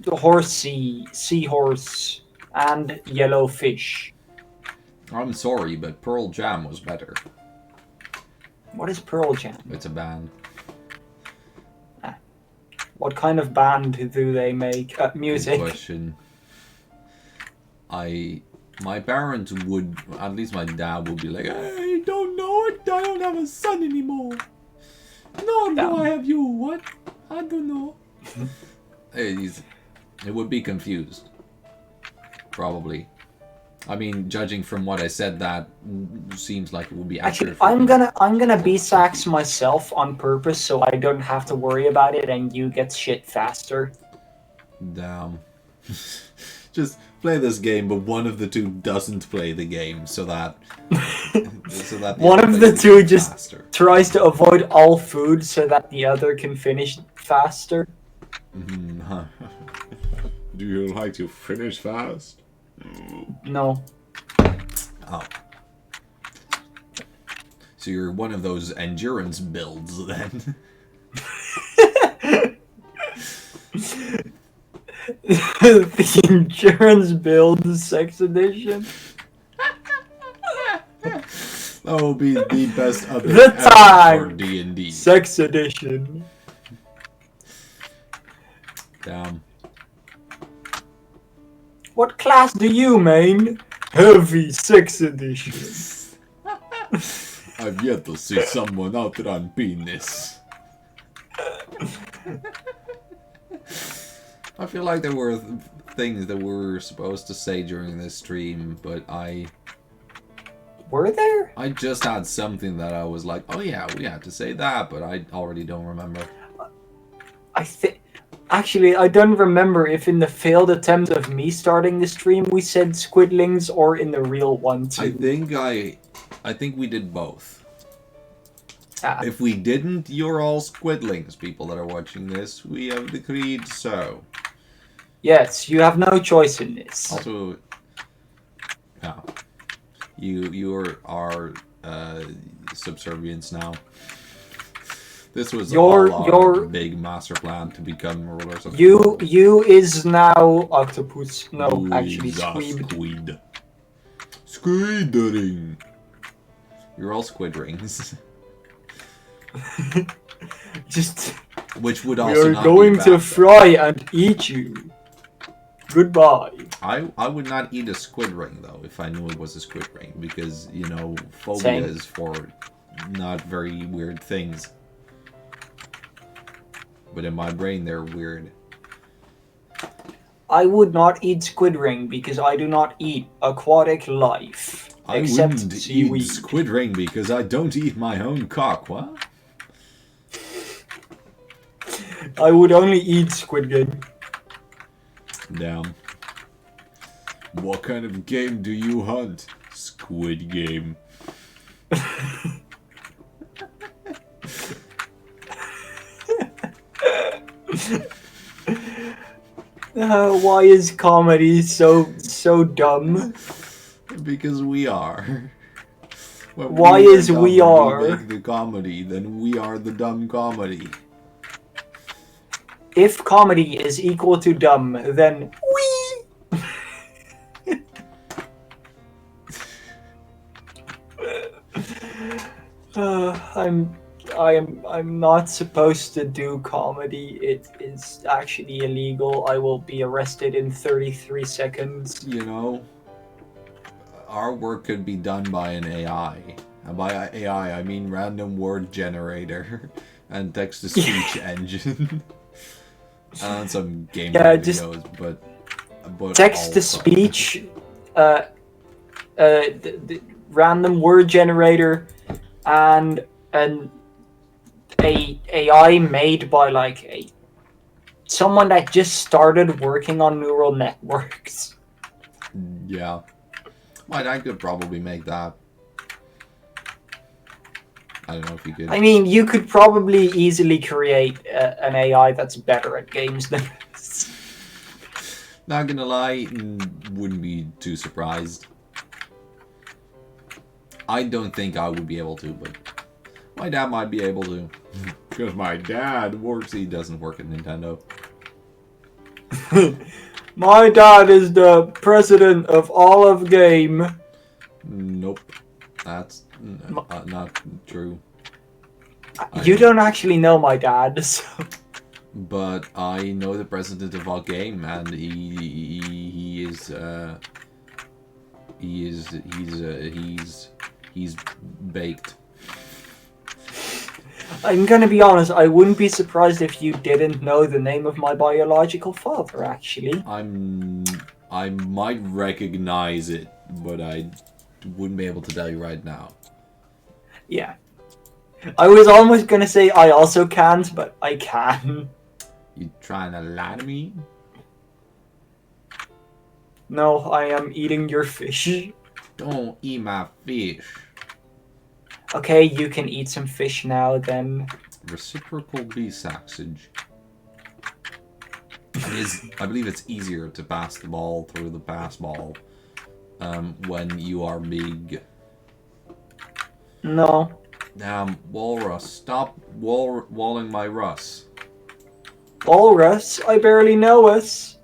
the seahorse and yellow fish.
I'm sorry, but Pearl Jam was better.
What is Pearl Jam?
It's a band.
What kind of band do they make? Music.
Good question. My parents would, at least my dad would be like, I don't know it. I don't have a son anymore. No, I have you. What? I don't know. It would be confused. Probably. I mean, judging from what I said, that seems like it would be accurate.
Actually, I'm gonna B-sax myself on purpose so I don't have to worry about it and you get shit faster.
Damn. Just play this game, but one of the two doesn't play the game, so that
one of the two just tries to avoid all food so that the other can finish faster.
Mm-hmm. Do you like to finish fast?
No.
Oh. So you're one of those endurance builds then.
The endurance build sex edition.
That will be the best update
The
ever for
tank
D&D.
sex edition.
Damn.
What class do you main? Heavy sex edition.
I've yet to see someone outrun penis. I feel like there were things that we were supposed to say during this stream, but
Were there?
I just had something that I was like, oh yeah, we had to say that, but I already don't remember.
Actually, I don't remember if in the failed attempt of me starting the stream we said squidlings or in the real one too.
I think we did both.
Ah.
If we didn't, you're all squidlings, people that are watching this. We have decreed so.
Yes, you have no choice in this.
Also, no. You are subservience now. This was our big master plan to become rulers of the world.
You is now octopus. No, actually squeed.
Squidring. You're all squid rings.
Just
which would also
we
not
are going
be bad,
to fry and eat you. Goodbye.
I would not eat a squid ring though if I knew it was a squid ring, because you know phobia is for not very weird things. But in my brain they're weird.
I would not eat squid ring because I do not eat aquatic life.
I wouldn't eat squid ring because I don't eat my own cock. What?
I would only eat squid game.
Damn. What kind of game do you hunt? Squid game.
Why is comedy so dumb?
Because we are. When
Why is
dumb,
we are?
We make the comedy, then we are the dumb comedy.
If comedy is equal to dumb, then we. I'm not supposed to do comedy. It is actually illegal. I will be arrested in 33 seconds.
You know, our work could be done by an AI. And by AI, I mean random word generator and text-to-speech engine. And some gameplay videos, but
text-to-speech, the random word generator, and a AI made by like someone that just started working on neural networks.
Yeah, I could probably make that. I don't know if you could.
I mean, you could probably easily create an AI that's better at games than us.
Not gonna lie, wouldn't be too surprised. I don't think I would be able to, but my dad might be able to. Because my dad works, he doesn't work at Nintendo.
My dad is the president of all of game.
Nope. That's not true.
You don't actually know my dad, so...
But I know the president of all game, and he's baked.
I'm gonna be honest, I wouldn't be surprised if you didn't know the name of my biological father, actually.
I might recognize it, but I wouldn't be able to tell you right now.
Yeah. I was almost gonna say I also can't, but I can.
You trying to lie to me?
No, I am eating your fish.
Don't eat my fish.
Okay, you can eat some fish now, then.
Reciprocal B-saxage. I believe it's easier to pass the ball through the pass ball when you are big.
No.
Damn, walrus. Stop walling my Russ.
Walrus, I barely know us.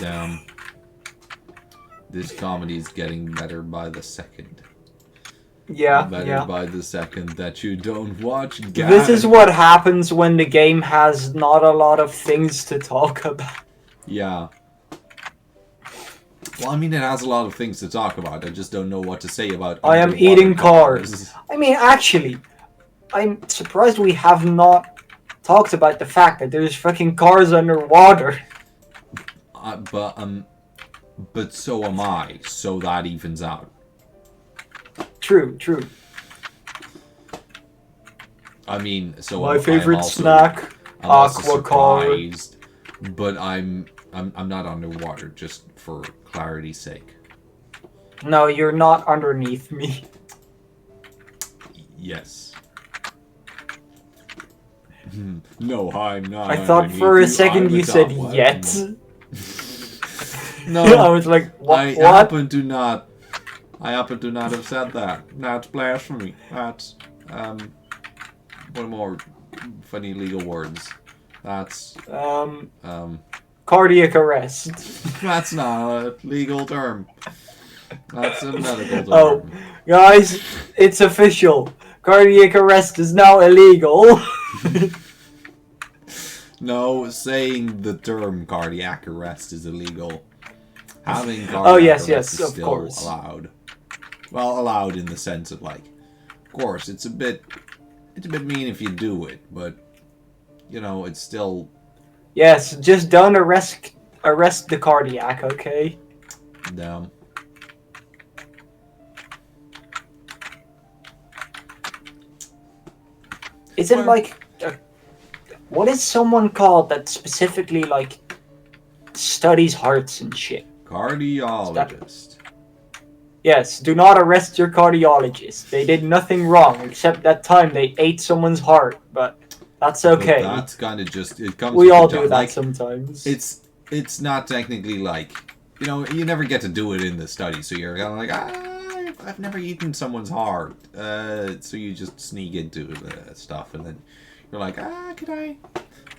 Damn. This comedy is getting better by the second.
Yeah,
Better
yeah.
by the second that you don't watch Gag.
This is what happens when the game has not a lot of things to talk about.
Yeah. Well, I mean, it has a lot of things to talk about. I just don't know what to say about.
I am
underwater
eating cars. I mean, actually, I'm surprised we have not talked about the fact that there's fucking cars underwater.
But so am I. So that evens out.
True, true.
I mean, so
My favorite
I'm also,
snack,
I'm also
aqua car.
surprised, but I'm not underwater, just for clarity's sake.
No, you're not underneath me.
Yes. No, I'm not.
I thought for a second you said yet.
No,
I was like, what?
I happen to not have said that. That's blasphemy. That's one more funny legal words. That's
cardiac arrest.
that's not a legal term. That's a medical term.
Oh, guys, it's official. Cardiac arrest is now illegal.
No, saying the term cardiac arrest is illegal. Having cardiac
yes,
arrest is
of
still
course.
allowed. Well, allowed in the sense of like, of course, it's a bit mean if you do it, but you know, it's still.
Yes, just don't arrest the cardiac, okay?
Damn.
Isn't like, what is someone called that specifically like studies hearts and shit?
Cardiologist.
Yes, do not arrest your cardiologist. They did nothing wrong except that time they ate someone's heart, but that's okay.
But that's kind of just it comes.
We all
the
do
job.
that
Like,
sometimes.
It's not technically like, you know, you never get to do it in the study, so you're kind of like, I've never eaten someone's heart, so you just sneak into stuff, and then you're like, could I?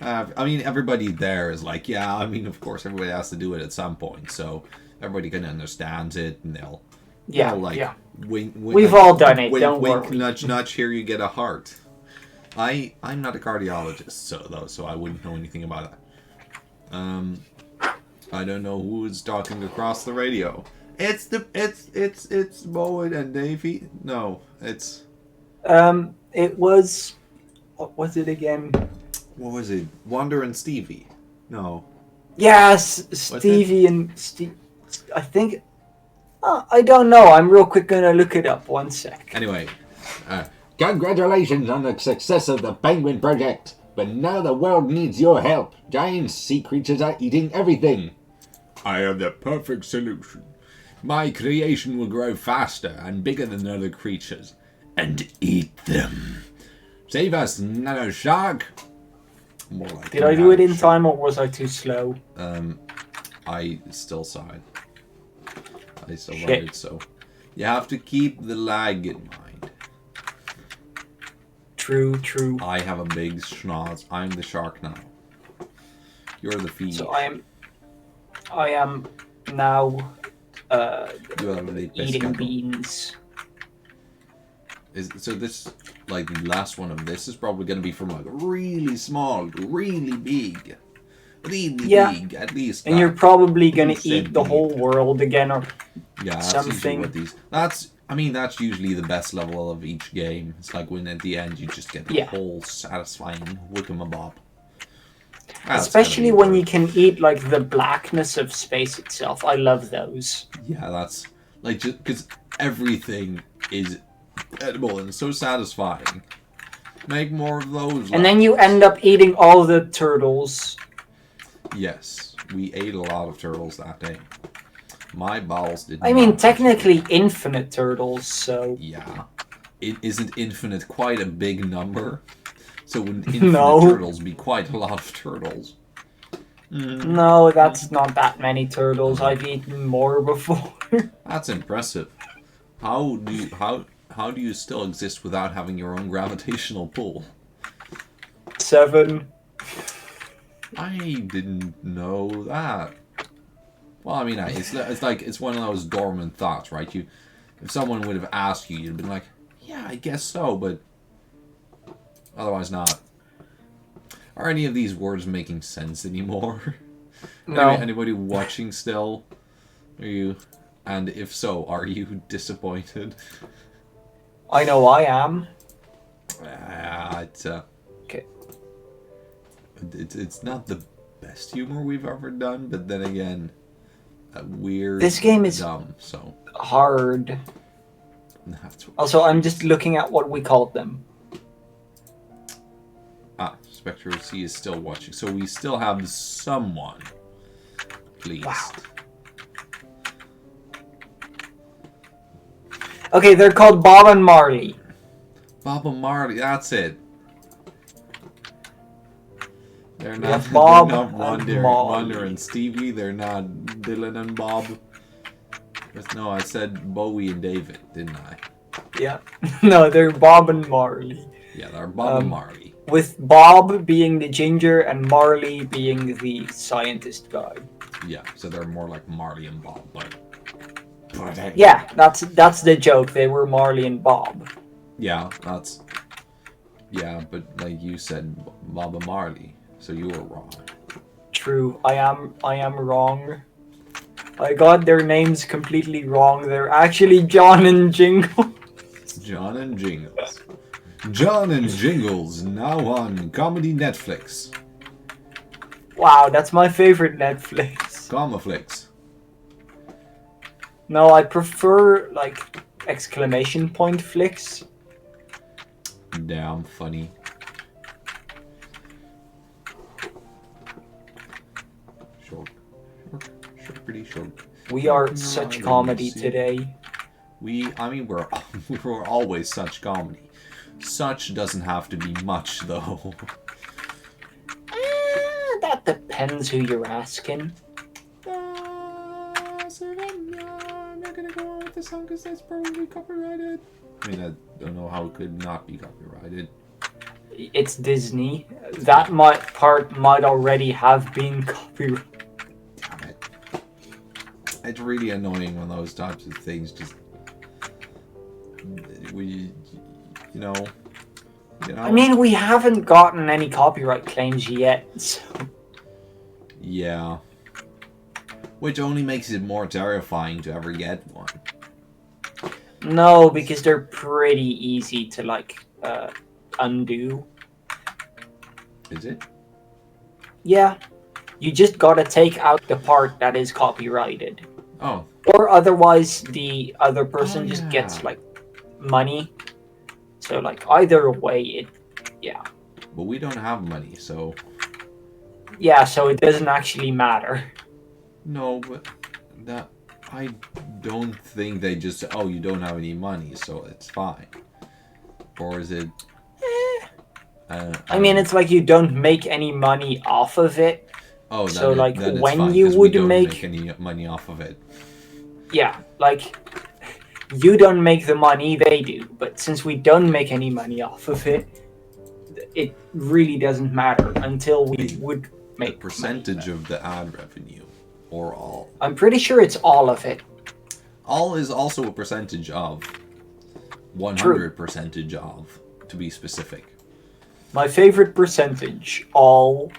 I mean, everybody there is like, yeah, I mean, of course, everybody has to do it at some point, so everybody kind of understands it, and they'll wink,
We've all done it,
wink,
don't
wink,
worry.
nudge, nudge, here you get a heart. I'm not a cardiologist, so I wouldn't know anything about that. I don't know who is talking across the radio. It's Bowen and Davey. No, it's.
It was. What was it again?
What was it? Wonder and Stevie. No.
Yes, Stevie and Steve. I think. I don't know. I'm real quick gonna look it up. 1 sec.
Anyway,
Congratulations on the success of the Penguin Project. But now the world needs your help. Giant sea creatures are eating everything.
I have the perfect solution. My creation will grow faster and bigger than other creatures, and eat them. Save us, Nano Shark. More like
Did I do it in
Nano
time or was I too slow?
I still saw it. I still
Shit.
wrote it, so you have to keep the lag in mind.
True.
I have a big schnoz. I'm the shark now. You're the fish.
So I am now
You have a
eating
pescado.
beans.
So this, like, the last one of this is probably going to be from like really small to really big. Really big, at least.
And you're probably gonna eat the
big.
whole world again or
Yeah, that's usually
something.
what these. That's usually the best level of each game. It's like when at the end you just get the
Yeah.
whole satisfying wickamobob.
Especially when you can eat like the blackness of space itself. I love those.
Yeah, that's like just because everything is edible and so satisfying. Make more of those.
And then you end up eating all the turtles.
Yes, we ate a lot of turtles that day. My bowels did.
I mean,
not-
technically infinite turtles, so...
Yeah. It isn't infinite quite a big number? So would infinite
No.
turtles be quite a lot of turtles?
No, that's not that many turtles. I've eaten more before.
That's impressive. How how do you still exist without having your own gravitational pull?
7.
I didn't know that. Well, I mean, it's like it's one of those dormant thoughts, right? If someone would have asked you, you'd been like, "Yeah, I guess so," but otherwise not. Are any of these words making sense anymore?
No.
Anybody watching still? Are you? And if so, are you disappointed?
I know I am.
Okay. It's not the best humor we've ever done, but then again, weird.
This game is
dumb, so
hard.
that's what...
Also, I'm just looking at what we called them.
Spectre C is still watching, so we still have someone. Please.
Wow. Okay, they're called Bob and Marley.
Bob and Marley, that's it. They're not
Bob
they're not
and
Wonder and Stevie. They're not Dylan and Bob. No, I said Bowie and David, didn't I?
Yeah. No, they're Bob and Marley.
Yeah, they're Bob and Marley.
With Bob being the ginger and Marley being the scientist guy.
Yeah, so they're more like Marley and Bob, but
yeah, that's the joke. They were Marley and Bob.
Yeah, but like you said, Bob and Marley, so you were wrong.
True, I am wrong. I got their names completely wrong. They're actually John and Jingle.
John and Jingles. John and Jingles, now on Comedy Netflix.
Wow, that's my favorite Netflix.
Comaflix.
No, I prefer, like, exclamation point flicks.
Damn funny. Short, pretty short.
We are such comedy today.
We're always such comedy. Such doesn't have to be much, though.
That depends who you're asking.
I'm not gonna go on with the song because that's probably copyrighted. I mean, I don't know how it could not be copyrighted.
It's Disney. That part might already have been copyrighted.
Damn it. It's really annoying when those types of things just... You know...
I mean, we haven't gotten any copyright claims yet, so...
Yeah. Which only makes it more terrifying to ever get one.
No, because they're pretty easy to, like, undo.
Is it?
Yeah. You just gotta take out the part that is copyrighted.
Oh.
Or otherwise, the other person just gets, like, money. So, like, either way, yeah.
But we don't have money, so...
Yeah, so it doesn't actually matter.
No, but I don't think they just say, oh, you don't have any money, so it's fine. Or is it...
I mean, it's like you don't make any money off of it.
Oh,
so, like,
then
when
fine,
you would
we don't
make
any money off of it.
Yeah, like... You don't make the money, they do. But since we don't make any money off of it, it really doesn't matter until we would make
the percentage of the ad revenue, or all.
I'm pretty sure it's all of it.
All is also a percentage of. 100% of, to be specific.
My favorite percentage, all.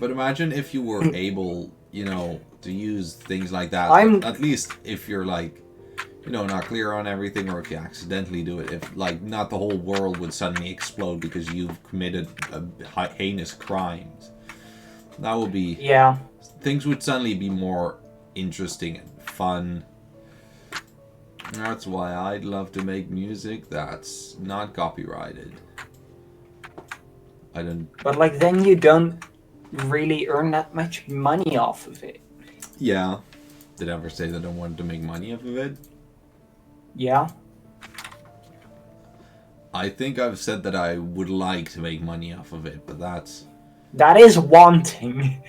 But imagine if you were able, to use things like that. At least if you're like, not clear on everything, or if you accidentally do it, if, like, not the whole world would suddenly explode because you've committed heinous crimes. That would be...
Yeah.
Things would suddenly be more interesting and fun. That's why I'd love to make music that's not copyrighted. I don't...
But, like, then you don't really earn that much money off of it.
Yeah. Did I ever say that I wanted to make money off of it?
Yeah.
I think I've said that I would like to make money off of it, but that's...
That is wanting.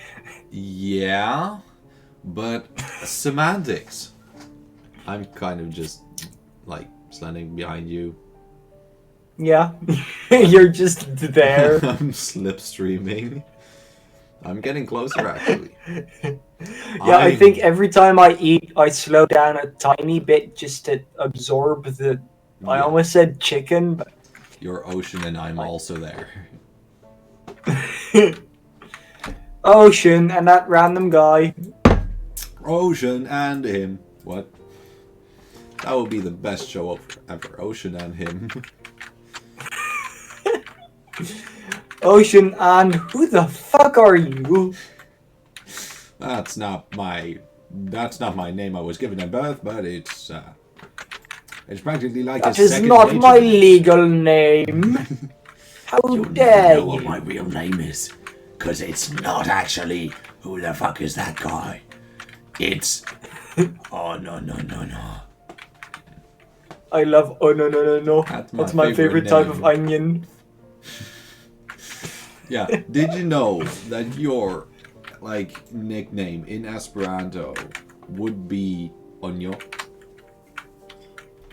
Yeah, but semantics. I'm kind of just, like, standing behind you.
Yeah. You're just there.
I'm slipstreaming. I'm getting closer, actually.
Yeah, I think every time I eat, I slow down a tiny bit just to absorb the. I
Yeah,
almost said chicken, but.
you're ocean and I'm also there.
Ocean and that random guy.
Ocean and him. What? That would be the best show ever. Ocean and him.
Ocean and who the fuck are you?
That's not my name I was given at birth, but it's practically like
That
a
is
second
not
nature
my
to me.
legal name. How
You'll
dare
never know what
you?
my real name is, because it's not actually who the fuck is that guy. It's oh no.
I love oh no.
That's
my favorite type of
name.
onion.
Yeah. Did you know that your nickname in Esperanto would be Onyo?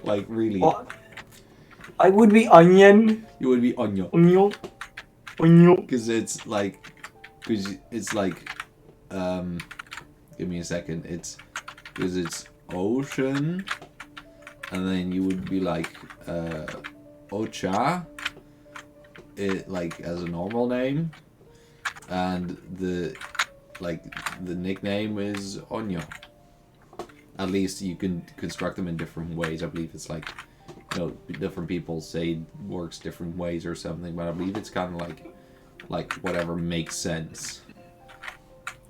Like really?
What? I would be onion.
You would be Onyo.
Onion.
Because it's like, give me a second. Because it's ocean, and then you would be like, Ocha, as a normal name, and the nickname is Onyo. At least you can construct them in different ways. I believe it's different people say it works different ways or something, but I believe it's kind of like whatever makes sense.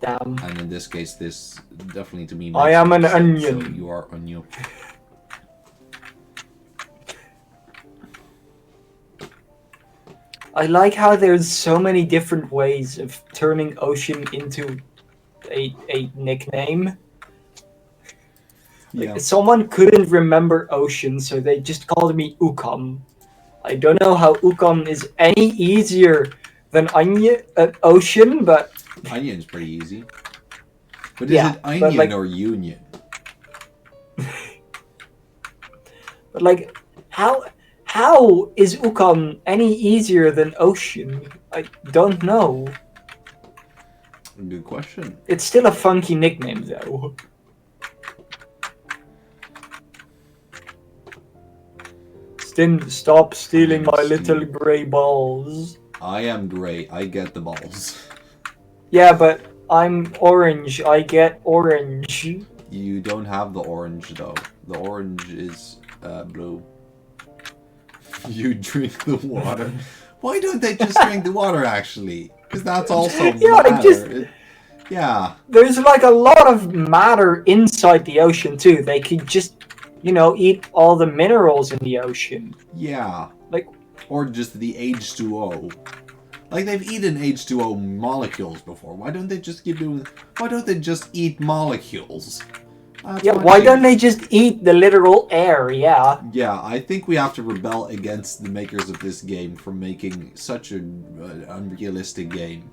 Damn.
And in this case, this definitely to me makes
I am an
sense,
onion.
So you are onion.
I like how there's so many different ways of turning ocean into a nickname.
Yeah.
Someone couldn't remember ocean, so they just called me Ukam. I don't know how Ukam is any easier than ocean, but
Onion's pretty easy. But
Yeah,
is it
but
onion or union?
but how is Ukam any easier than ocean? I don't know.
Good question.
It's still a funky nickname though. Stop stealing my little grey balls.
I am gray. I get the balls.
Yeah, but I'm orange. I get orange.
You don't have the orange though. The orange is blue. You drink the water. Why don't they just drink the water actually? Because that's also matter. Yeah.
There's a lot of matter inside the ocean too. They could just, eat all the minerals in the ocean.
Yeah. Or just the H2O. They've eaten H2O molecules before. Why don't they just eat molecules?
Why don't they just eat the literal air? Yeah.
Yeah, I think we have to rebel against the makers of this game for making such an unrealistic game.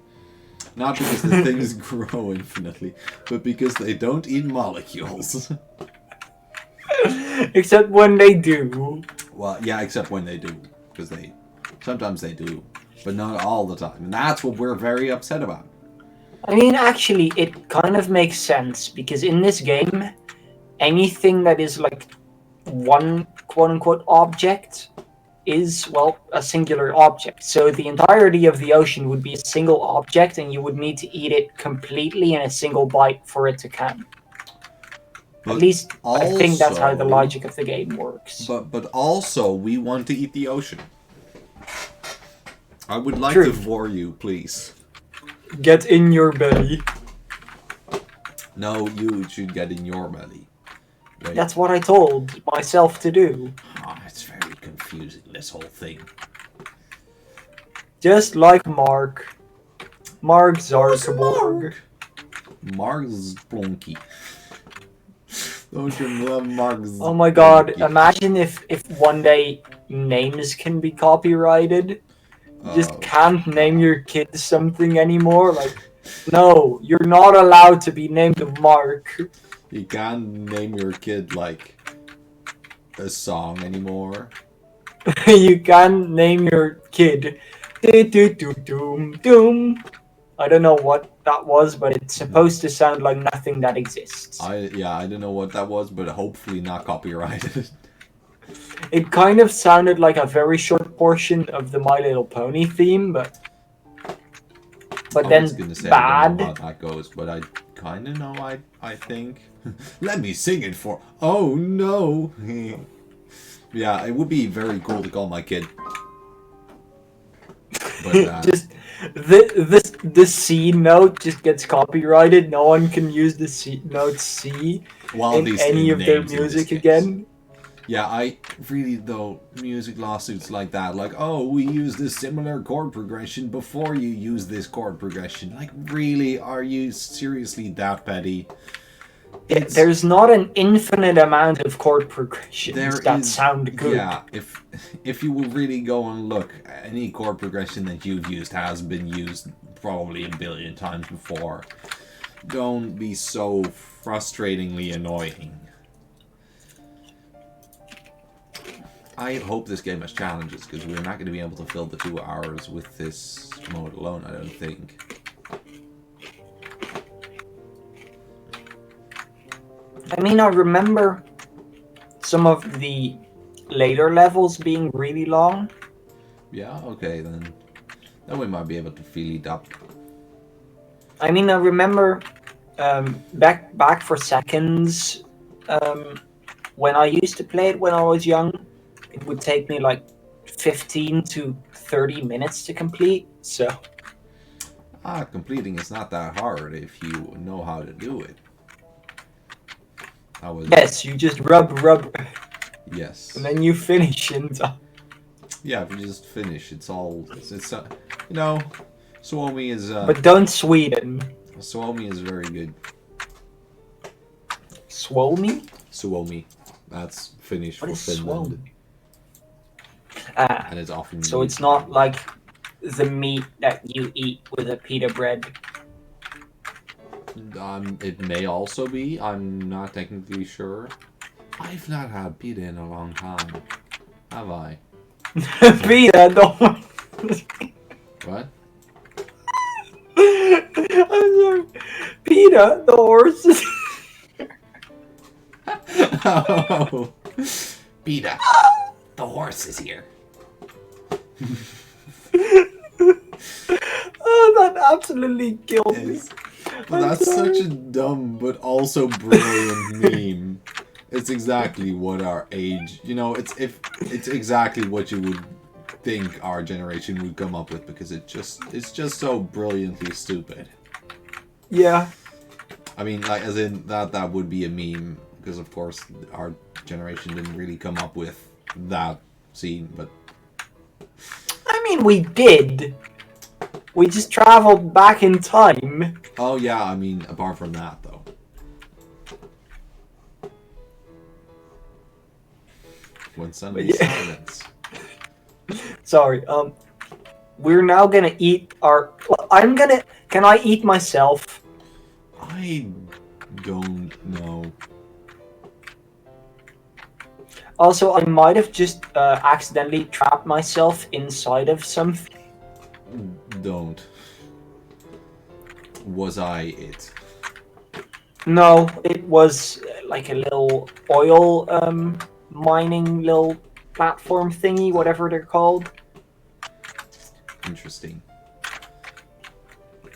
Not because the things grow infinitely, but because they don't eat molecules.
Except when they do.
Well, yeah, except when they do. Because sometimes they do. But not all the time. And that's what we're very upset about.
I mean, actually, it kind of makes sense, because in this game, anything that is one quote-unquote object is, a singular object. So the entirety of the ocean would be a single object, and you would need to eat it completely in a single bite for it to count.
But
At least, I think that's how the
also-
logic of the game works.
But also, we want to eat the ocean. I would like
True.
to for you, please.
Get in your belly.
No, you should get in your belly. Wait.
That's what I told myself to do.
Oh, it's very confusing, this whole thing.
Just like Mark. Mark Zuckerberg.
Mark Splunky. Don't you love Mark Splunky?
Oh my god, imagine if one day names can be copyrighted. You just can't name your kid something anymore. No, you're not allowed to be named Mark.
You can't name your kid a song anymore.
You can name your kid. Doom doom. I don't know what that was, but it's supposed to sound like nothing that exists.
I don't know what that was, but hopefully not copyrighted.
It kind of sounded like a very short portion of the My Little Pony theme, but
I
then
was gonna say I don't know how
bad.
that goes, but I kind of know. I think. Let me sing it for. Oh no. Yeah, it would be very cool to call my kid. But
Just this C note just gets copyrighted. No one can use the C note C
well, at
in
least
any
in
of their
names in this
music
case.
again.
Yeah, I really though music lawsuits like that, like, oh, we used a similar chord progression before you use this chord progression. Like, really, are you seriously that petty?
There's not an infinite amount of chord progressions that sound good.
Yeah, if you will really go and look, any chord progression that you've used has been used probably a billion times before. Don't be so frustratingly annoying. I hope this game has challenges, because we're not going to be able to fill the 2 hours with this mode alone, I don't think.
I mean, I remember some of the later levels being really long.
Yeah, okay, then we might be able to fill it up.
I mean, I remember back for seconds when I used to play it when I was young, it would take me like 15 to 30 minutes to complete. So
Completing is not that hard if you know how to do it.
yes, you just rub,
Yes.
and then you finish. And
yeah, if you just finish, it's you know, Suomi is
but don't Sweden.
Suomi is very good.
Suomi?
Suomi, that's Finnish
What
for
is
Finland,
Suomi?
and it's often
So
used.
it's not like the meat that you eat with a pita bread.
It may also be. I'm not technically sure. I've not had pita in a long time, have I?
Pita, don't.
What?
I'm sorry. Pita, the horse.
Oh, Pita, the horse is here.
Oh, that absolutely killed me.
But that's such a dumb but also brilliant meme. It's exactly what our age, it's exactly what you would think our generation would come up with, because it's just so brilliantly stupid.
Yeah.
I mean, like, as in that would be a meme, because of course our generation didn't really come up with that scene, but
I mean, we did. We just traveled back in time.
oh yeah, I mean, apart from that though. When suddenly silence.
Sorry. We're now gonna eat our. I'm gonna. Can I eat myself?
I don't know.
Also, I might have just accidentally trapped myself inside of something.
Don't. Was I it?
No, it was like a little oil mining little platform thingy, whatever they're called.
Interesting.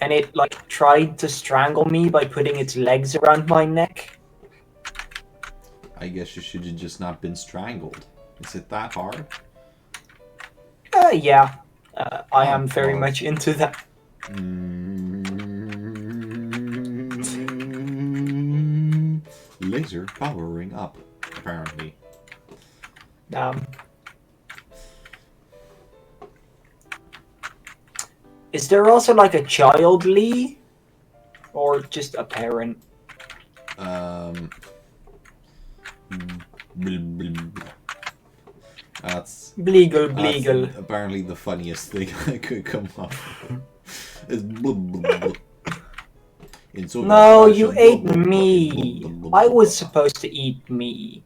And it like tried to strangle me by putting its legs around my neck.
I guess you should have just not been strangled. Is it that hard?
Yeah. I am very much into that.
Laser powering up, apparently.
Is there also like a child Lee? Or just a parent?
That's
Bleagle.
apparently the funniest thing I could come up with. Is
No, you ate me. I was supposed to eat me.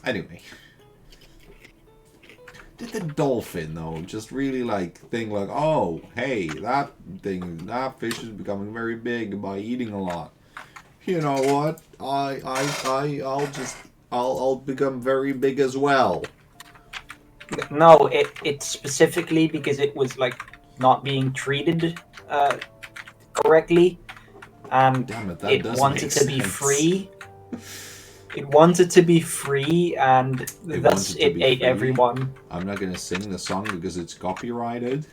Anyway. Did the dolphin, though, just really, like, think, like, oh, hey, that fish is becoming very big by eating a lot. You know what? I'll become very big as well.
No, it's specifically because it was like not being treated correctly, and
Damn it, that
it
does
wanted
make
to be
sense.
free. It wanted to be free, and thus it ate
free.
everyone.
I'm not gonna sing the song because it's copyrighted.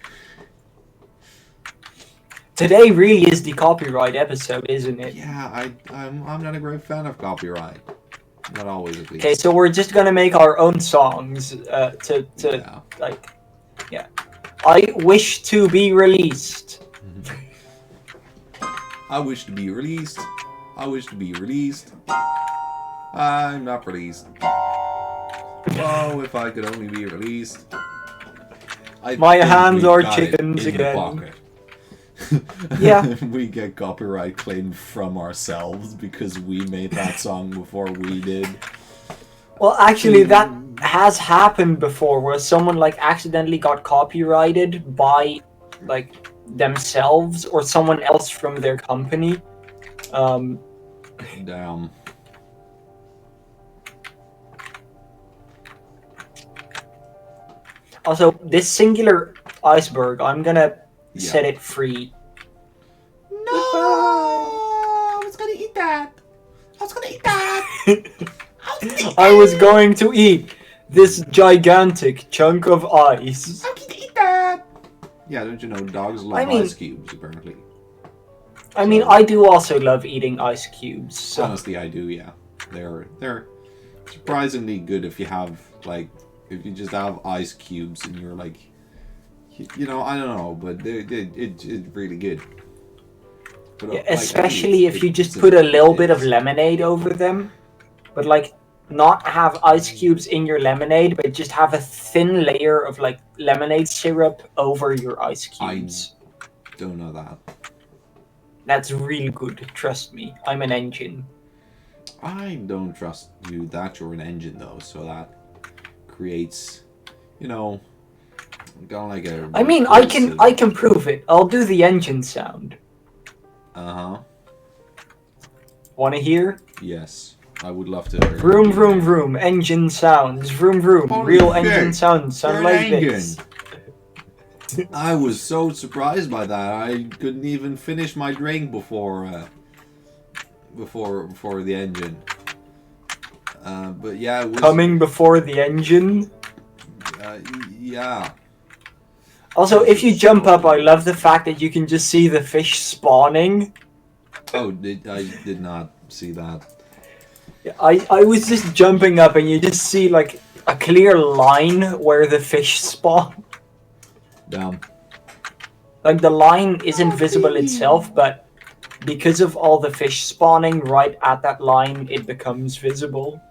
Today really is the copyright episode, isn't it?
Yeah, I'm not a great fan of copyright. Not always, at least.
Okay, so we're just gonna make our own songs
Yeah.
I wish to be released.
I wish to be released. I wish to be released. I'm not released. Oh, if I could only be released.
My hands are chickens again. Yeah.
We get copyright claimed from ourselves because we made that song before we did.
Well, actually, that has happened before, where someone like accidentally got copyrighted by like themselves or someone else from their company.
Damn.
Also, this singular iceberg, I'm gonna set it free.
No! I was gonna eat that! I was gonna eat that!
I was going to eat this gigantic chunk of ice.
I'm gonna eat that! Yeah, don't you know, dogs love ice cubes, apparently.
I mean, I do also love eating ice cubes. So.
Honestly, I do, yeah. They're surprisingly good if you have, like, if you just have ice cubes and you're like, you know, I don't know, but it's really good. But,
yeah, especially if you just put a little bit of lemonade over them, but like not have ice cubes in your lemonade, but just have a thin layer of like lemonade syrup over your ice cubes.
I don't know that.
That's really good, trust me. I'm an engine.
I don't trust you that you're an engine though, so that creates, you know, kind of like a.
I mean, I can prove it. I'll do the engine sound.
Uh-huh.
Wanna hear?
Yes, I would love to.
Vroom vroom vroom, engine sounds. Vroom vroom,
Holy
real
shit,
engine sounds sound like
engine.
this.
I was so surprised by that. I couldn't even finish my drink before the engine. But yeah, it was,
Coming before the engine.
Yeah.
Also, if you jump up, I love the fact that you can just see the fish spawning.
Oh, I did not see that.
I was just jumping up and you just see like a clear line where the fish spawn.
Damn.
Like the line isn't visible itself, but because of all the fish spawning right at that line, it becomes visible.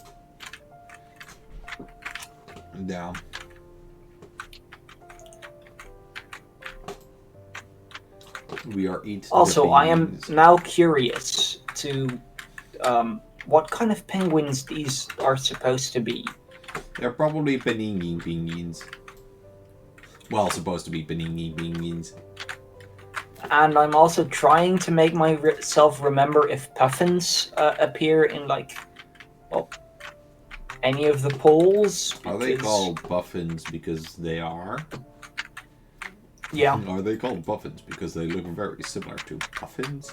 Damn. We are eating.
Also, I am now curious to what kind of penguins these are supposed to be.
They're probably panini penguins. Well, supposed to be panini penguins.
And I'm also trying to make myself remember if puffins appear in like, well, any of the polls.
Are they called puffins because they are?
Yeah.
Are they called puffins because they look very similar to puffins?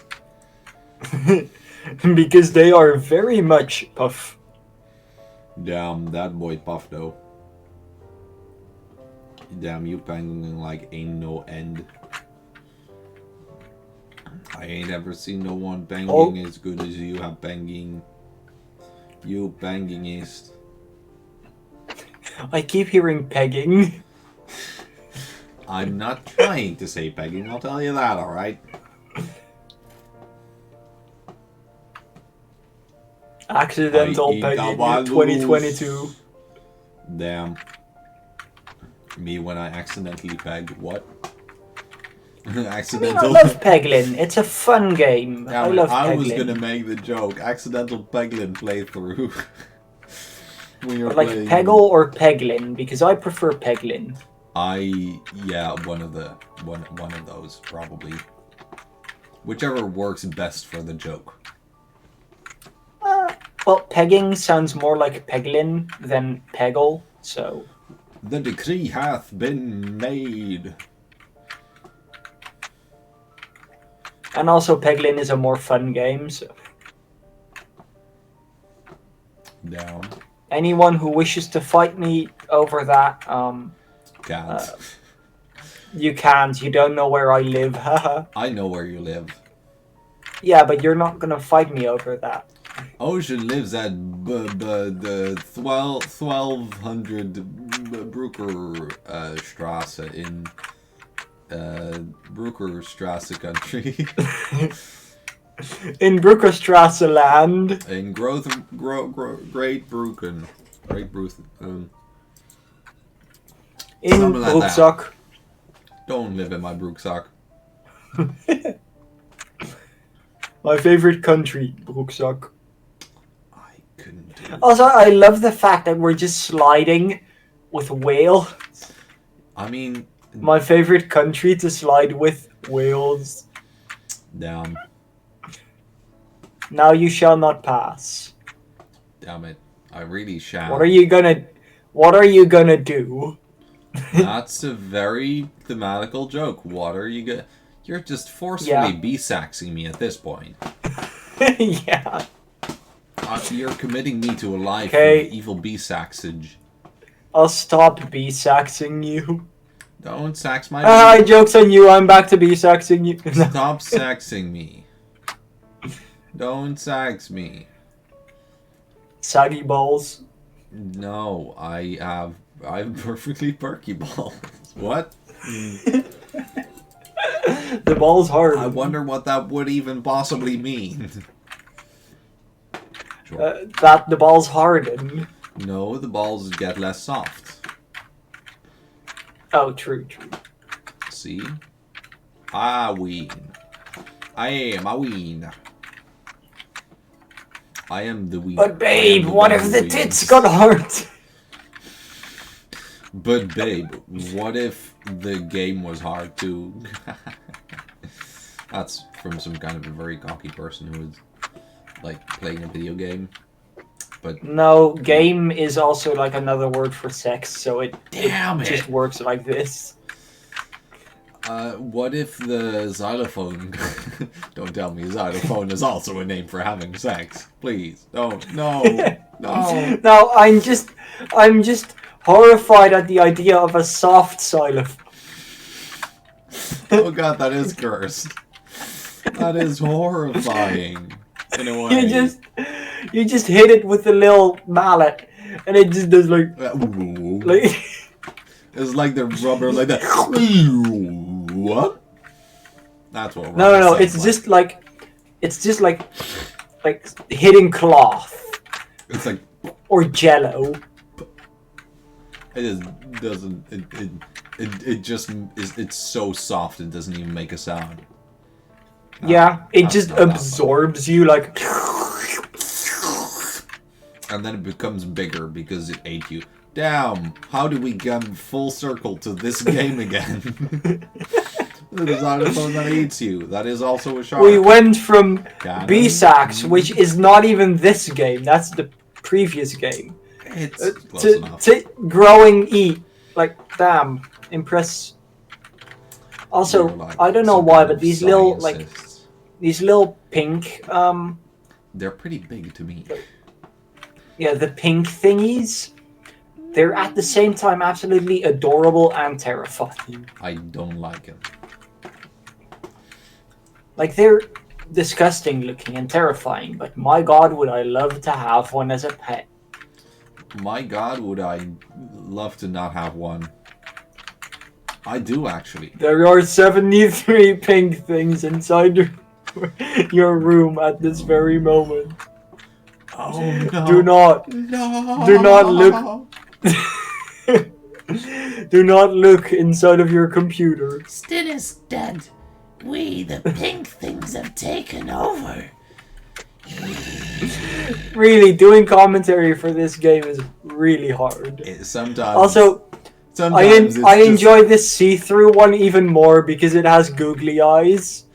Because they are very much puff.
Damn, that boy puff though. Damn, you banging like ain't no end. I ain't ever seen no one banging as good as you have banging. You bangingist.
I keep hearing pegging.
I'm not trying to say pegging, I'll tell you that, alright?
Accidental pegging in 2022.
Damn. Me when I accidentally peg, what? Accidental.
I mean, I love Peglin. It's a fun game.
Yeah,
I love Peglin.
I was gonna make the joke. Accidental Peglin playthrough. when you're
Like
playing...
Peggle or Peglin, because I prefer Peglin.
one of those probably. Whichever works best for the joke.
Well, pegging sounds more like Peglin than Peggle, so...
The decree hath been made.
And also Peglin is a more fun game, so...
Down.
Anyone who wishes to fight me over that,
Can't.
you can't. You don't know where I live, haha.
I know where you live.
Yeah, but you're not gonna fight me over that.
Ocean lives at the 1200 Brucker Strasse in Bruckerstrasse country.
In Bruckerstrasse land.
In Great Brucken. Great Brucken.
In
Something like that.
Broekzak.
Don't live in my Broekzak.
My favorite country, Broekzak.
I couldn't do it.
Also, I love the fact that we're just sliding with whale.
I mean,
My favorite country to slide with, Wales.
damn.
Now you shall not pass.
Damn it. I really shall.
What are you gonna do?
That's a very thematical joke. What are you gonna... You're just forcefully B-saxing me at this point.
Yeah.
You're committing me to a life
Okay.
of evil B-saxage.
I'll stop B-saxing you.
Don't sax my
Ah, joke's on you, I'm back to B-saxing you.
Stop saxing me. Don't sax me.
Saggy balls.
No, I have perfectly perky balls. What?
The ball's hard.
I wonder what that would even possibly mean. Sure.
That the ball's hardened.
No, the balls get less soft.
Oh, true.
See? I ween. I am a ween. I am the ween.
But babe, what if the tits got hard?
But babe, what if the game was hard too? That's from some kind of a very cocky person who is like playing a video game. But
No, game is also like another word for sex, so it
damn it!
just works like this.
What if the xylophone... Don't tell me xylophone is also a name for having sex. Please, don't. No. No.
No, I'm just horrified at the idea of a soft xylophone.
Oh god, that is cursed. That is horrifying. In a way.
You just hit it with a little mallet, and it just does like...
It's like the rubber like that. What? That's what.
No. It's just like hitting cloth
It's like
or Jello.
it just doesn't. It just is. It's so soft. It doesn't even make a sound.
Yeah, it just
not that
absorbs you like.
And then it becomes bigger because it ate you. Damn! How do we get full circle to this game again? The xylophone that eats you. That is also a shark.
We went from
Cannon.
B-Sax, which is not even this game. That's the previous game.
It's close enough.
To growing E. Like, damn. Impress. Also,
You're like
I don't know
some
why,
kind
but
of
these little, like,
scientist.
these little pink,
They're pretty big to me.
yeah, the pink thingies, they're at the same time absolutely adorable and terrifying.
I don't like them.
Like, they're disgusting looking and terrifying, but my god, would I love to have one as a pet.
My god, would I love to not have one. I do, actually.
There are 73 pink things inside your room at this very moment.
Oh no.
Do not look. Do not look inside of your computer.
Still is dead. We, the pink things, have taken over.
Really, doing commentary for this game is really hard.
Sometimes.
Also,
sometimes
I enjoy this see-through one even more because it has googly eyes.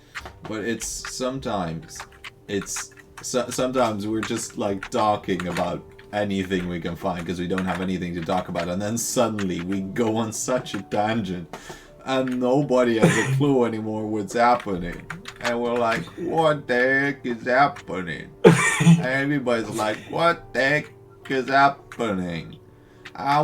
But sometimes we're just like talking about anything we can find because we don't have anything to talk about, and then suddenly we go on such a tangent and nobody has a clue anymore what's happening, and we're like, what the heck is happening? And everybody's like, what the heck is happening?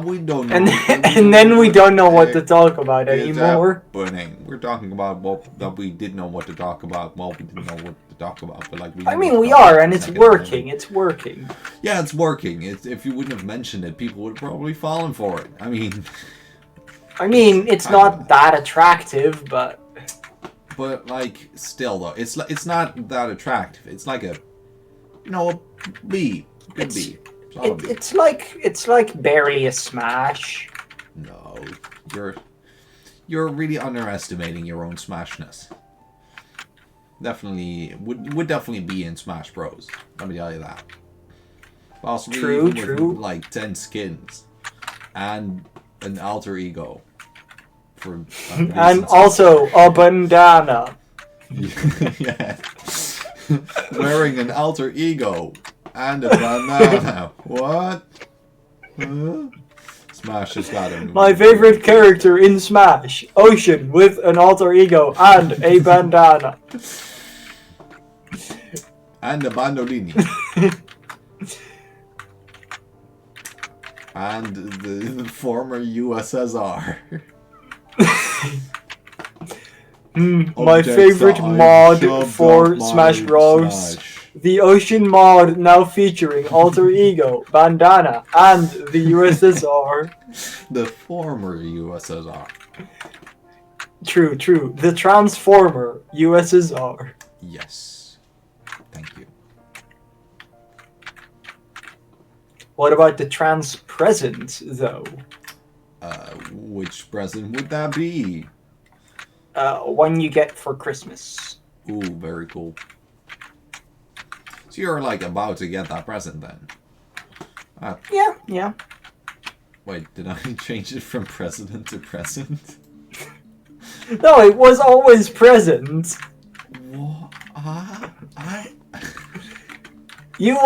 We don't know.
And then we don't know what to talk about anymore.
Happening. We're talking about that we didn't know what to talk about. Well, we didn't know what to talk about, but like
we are, and it's working. It's working.
Yeah, it's working. If you wouldn't have mentioned it, people would have probably fallen for it. I mean,
it's not that attractive, but
like still though, it's not that attractive. It's like a B, good B.
It's like barely a smash.
No, you're really underestimating your own smashness. Definitely would definitely be in Smash Bros. Let me tell you that. Possibly
true.
With like 10 skins and an alter ego.
And also a bandana.
Yeah. Wearing an alter ego and a bandana. What? Huh? Smash has got him.
My favorite character in Smash, Ocean, with an alter ego and a bandana.
And a bandolini. And the former USSR.
My favorite mod for Smash Bros. The Ocean mod, now featuring alter ego, bandana, and the USSR.
The former USSR.
True. The Transformer USSR.
Yes. Thank you.
What about the trans present, though?
Which present would that be?
One you get for Christmas.
Ooh, very cool. So you're like about to get that present then?
Yeah.
Wait, did I change it from president to present?
No, it was always present.
What?
You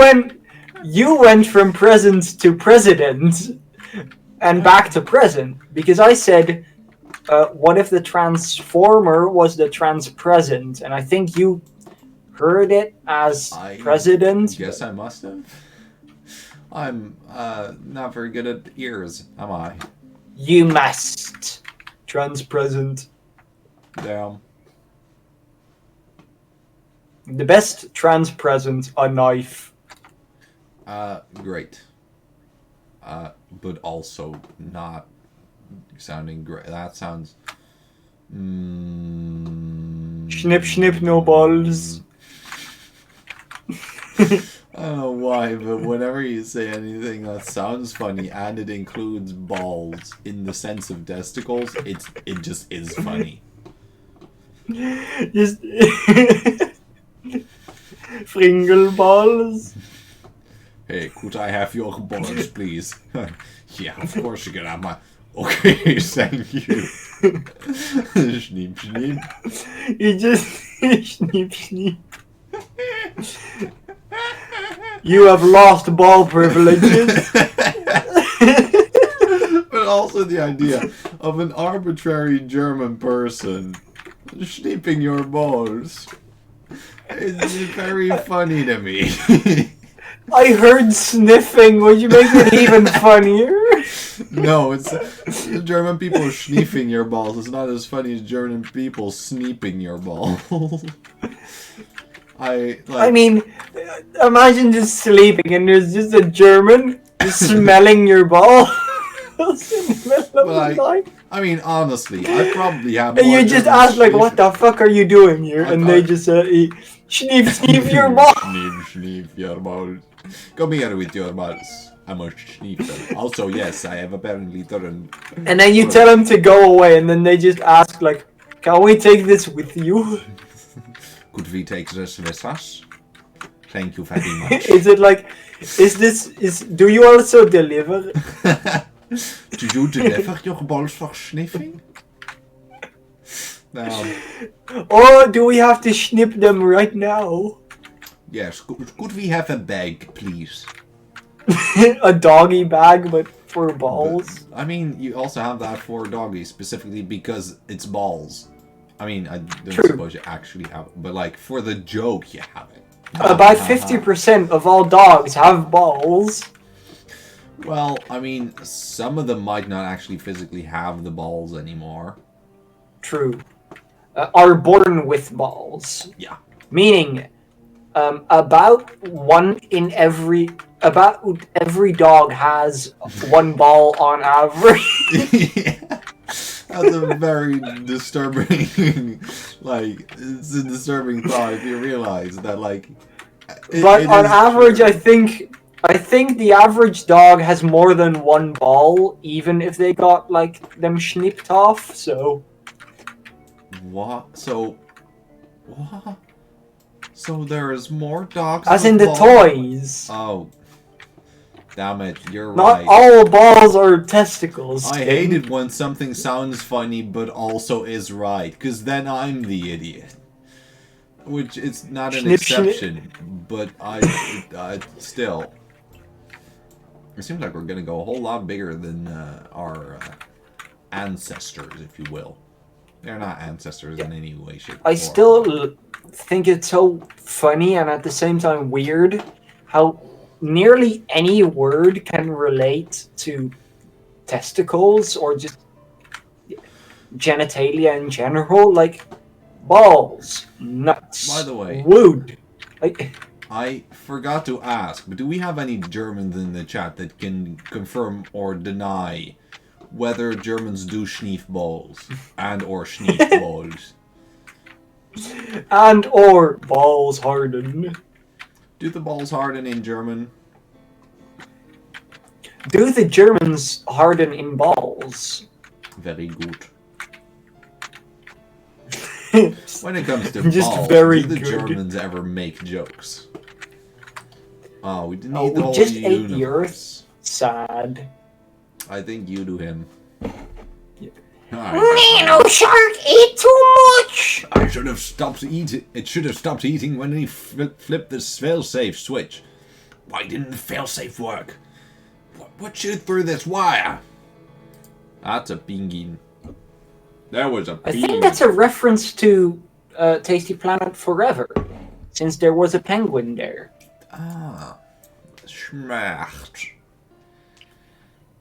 went from present to president and back to present because I said, what if the Transformer was the trans present? And I think you heard it as president.
Yes, I must have. I'm not very good at ears, am I?
You must. Trans present.
Damn.
The best trans present, a knife.
Great. But also not sounding great. That sounds...
Snip, no balls.
I don't know why, but whenever you say anything that sounds funny and it includes balls in the sense of testicles, it just is funny.
Just Fringle balls.
Hey, could I have your balls, please? Yeah, of course you can have my... Okay, thank you. Schneep, schneep.
You just schneep, schneep. You have lost ball privileges.
But also the idea of an arbitrary German person snipping your balls is very funny to me.
I heard sniffing, which makes it even funnier.
No, it's German people sniffing your balls. It's not as funny as German people sneeping your balls.
I mean, imagine just sleeping and there's just a German just smelling your balls in the middle of the night.
I mean, honestly, I probably have.
And you just ask, like, what the fuck are you doing here? And they just sneep, sneep your balls.
Sneep your balls. Come here with your balls. I'm a sniffer. Also, yes, I have apparently turned.
And then you tell them to go away, and then they just ask, like, can we take this with you?
Could we take this with us? Thank you very much.
Is it like, do you also deliver?
Do you deliver your balls for sniffing?
Or do we have to snip them right now?
Yes, could we have a bag, please?
A doggy bag, but for balls?
But, I mean, you also have that for doggies, specifically because it's balls. I mean, I don't suppose you actually have it, but like, for the joke, you have it.
About 50% of all dogs have balls.
Well, I mean, some of them might not actually physically have the balls anymore.
True. Are born with balls.
Yeah.
Meaning, about every dog has one ball on average.
Yeah. That's a very disturbing, like, it's a disturbing thought if you realize that, like...
But on average, I think the average dog has more than one ball, even if they got, like, them snipped off, so...
What? So... What? So there's more dogs
As
with
in the
balls?
toys.
Oh. Damn it, you're
Not
right.
all balls are testicles.
I hate it when something sounds funny but also is right, because then I'm the idiot. Which is not an exception, but I still. It seems like we're gonna go a whole lot bigger than our ancestors, if you will. They're not ancestors in any way, shape, or form.
I still think it's so funny and at the same time weird how nearly any word can relate to testicles or just genitalia in general, like balls, nuts,
By the way,
wood. Like,
I forgot to ask, but do we have any Germans in the chat that can confirm or deny whether Germans do schneef balls and or schneef balls?
and or balls harden.
Do the balls harden in German?
Do the Germans harden in balls?
Very good. When it comes to
Just
balls,
very
do the
good.
Germans ever make jokes? Oh, we didn't
Oh,
eat the
we
whole
just ate
universe.
the Earth. Sad.
I think you do him.
Yeah.
Alright.
Shark ate too much!
I should have stopped eating. It should have stopped eating when he flipped the failsafe switch. Why didn't the failsafe work? What shoot through this wire? That's a pingin. There was a
I
ping.
think that's a reference to Tasty Planet Forever, since there was a penguin there.
Ah, schmacht.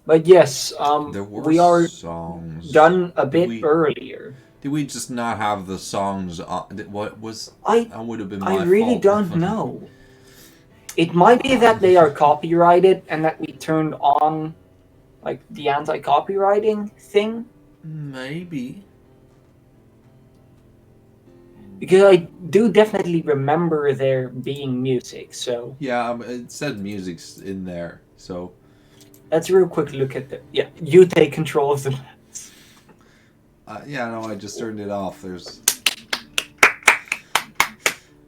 But yes,
There were
we are
songs.
done a bit earlier.
Did we just not have the songs? What was? That would have been my
I really
fault.
don't know. It might be that they are copyrighted and that we turned on, like, the anti-copywriting thing.
Maybe.
Because I do definitely remember there being music, so...
Yeah, it said music's in there, so...
Let's real quick look at the... Yeah, you take control of the maps.
Yeah, no, I just turned it off. There's...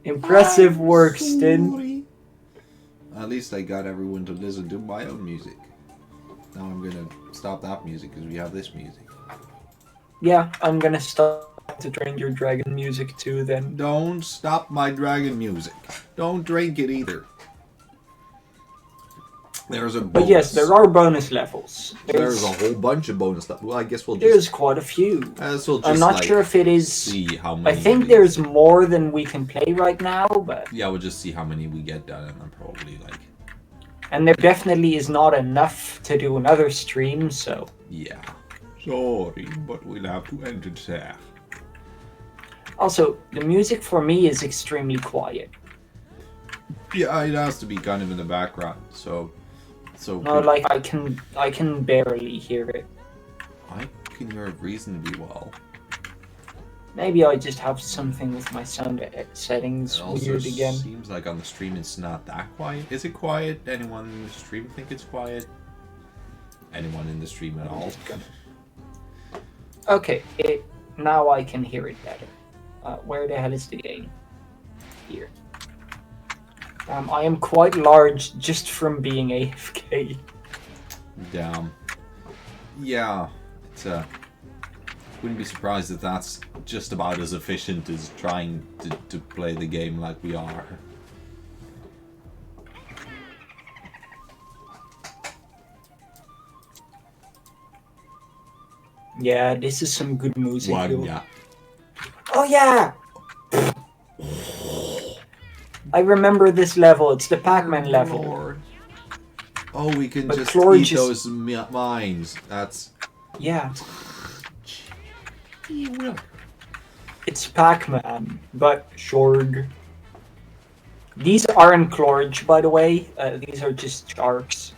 Impressive work, Stin.
At least I got everyone to listen to my own music. Now I'm gonna stop that music because we have this music.
Yeah, I'm gonna stop to drink your dragon music too then.
Don't stop my dragon music. Don't drink it either. There's a bonus.
But yes, there are bonus levels.
There's a whole bunch of bonus stuff. Well, I guess we'll
There's
just...
quite a few.
we'll just
I'm not
like,
sure if it is...
see how many
I think there's more than we can play right now, but...
Yeah, we'll just see how many we get done, and I'm probably like...
And there definitely is not enough to do another stream, so...
Yeah. Sorry, but we'll have to end it there.
Also, the music for me is extremely quiet.
Yeah, it has to be kind of in the background, so...
No, like, I can barely hear it.
I can hear it reasonably well.
Maybe I just have something with my sound settings
It also
weird again.
seems like on the stream it's not that quiet. Is it quiet? Anyone in the stream think it's quiet? Anyone in the stream at all?
Okay, now I can hear it better. Where the hell is the game? Here. I am quite large just from being AFK.
Damn. Yeah, it's wouldn't be surprised if that's just about as efficient as trying to play the game like we are.
Yeah, this is some good music.
One, yeah.
Oh yeah! I remember this level. It's the Pac-Man level.
Lord. Oh, we can
But
just
Cloige
eat those mines. That's...
Yeah,
You will.
it's Pac-Man, but Shorg. These aren't Cloige, by the way. These are just sharks.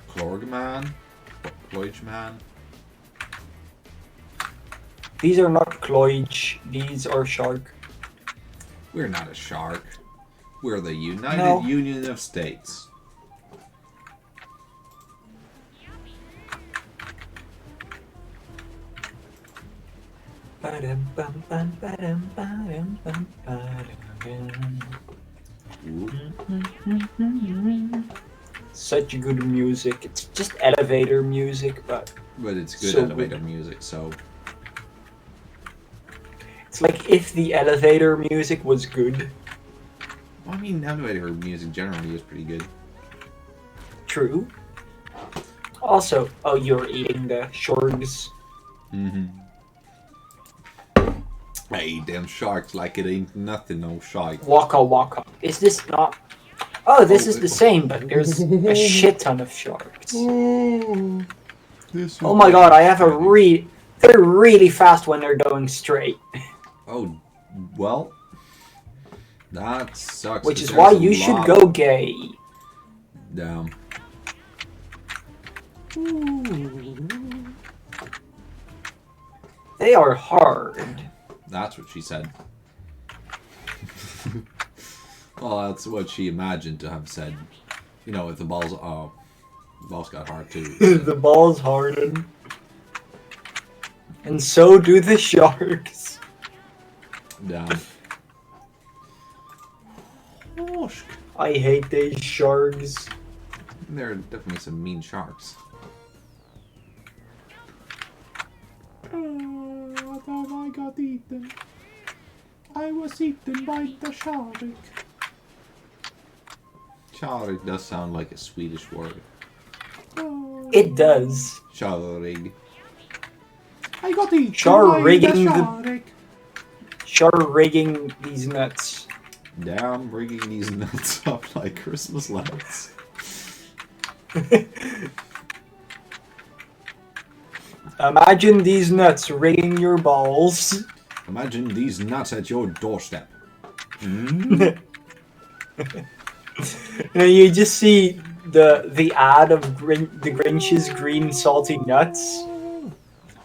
Clorgman? Cloige man?
These are not Cloige. These are shark.
We're not a shark. We're the United
No.
Union of States. Ooh.
Such good music. It's just elevator music, but
But it's good
So
elevator
good.
music, so...
it's like if the elevator music was good.
Well, I mean, elevator music generally is pretty good.
True. Also, oh, you're eating the shorgs.
Mm-hmm. I eat them sharks like it ain't nothing, no shite.
Waka waka. Is this not? Oh, this
Oh,
is the same, but there's a shit ton of sharks.
This
Oh my god, I have a they're really fast when they're going straight.
Oh, well, that sucks.
Which
'cause
is why
there's a
you should
lot-
go gay.
Damn.
They are hard.
That's what she said. Well, that's what she imagined to have said. You know, if the balls... Oh, the balls got hard too.
The balls harden. And so do the sharks.
Damn. Oh,
I hate these sharks.
there are definitely some mean sharks. What have I got eaten? I was eaten by the shark. Shark does sound like a Swedish word.
It does.
Shark. I got eaten
Rigging
by
the-
the shark.
Shark rigging these nuts.
Damn, rigging these nuts up like Christmas lights.
Imagine these nuts rigging your balls.
Imagine these nuts at your doorstep.
And you just see the ad of the Grinch's green salty nuts.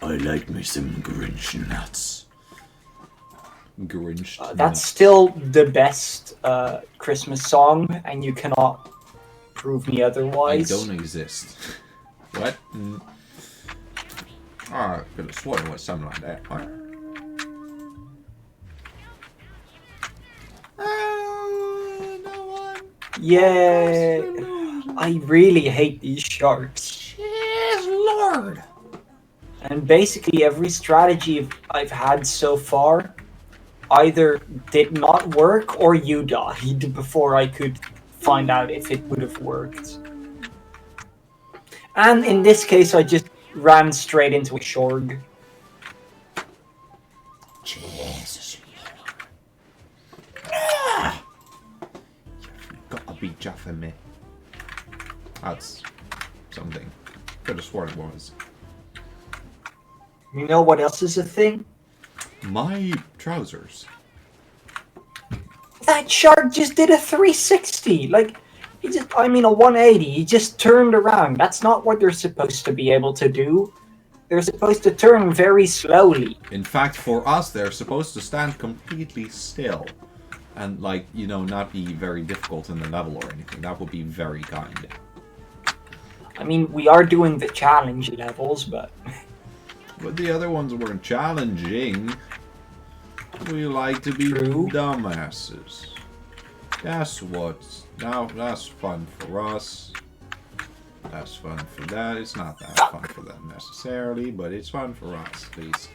I like me some Grinch nuts. Grinch
That's
nuts.
still the best Christmas song, and you cannot prove me
I
otherwise.
don't exist. What? I could have sworn it was something like that. No one.
Yeah, I really hate these sharks.
Yes, Lord.
And basically every strategy I've had so far either did not work or you died before I could find out if it would have worked. And in this case I just ran straight into a shorg.
Jesus. Ah! You've got to be jaffing me. That's something. Could have sworn it was.
You know what else is a thing?
My trousers.
That shark just did a 360. Like, he just, I mean a 180. He just turned around. That's not what they're supposed to be able to do. They're supposed to turn very slowly.
In fact, for us, they're supposed to stand completely still. And, like, you know, not be very difficult in the level or anything. That would be very kind.
I mean, we are doing the challenge levels, but...
But the other ones weren't challenging. We like to be
True.
dumbasses. That's what. Now that's fun for us. That's fun for that. It's not that fun for them necessarily, but it's fun for us. At least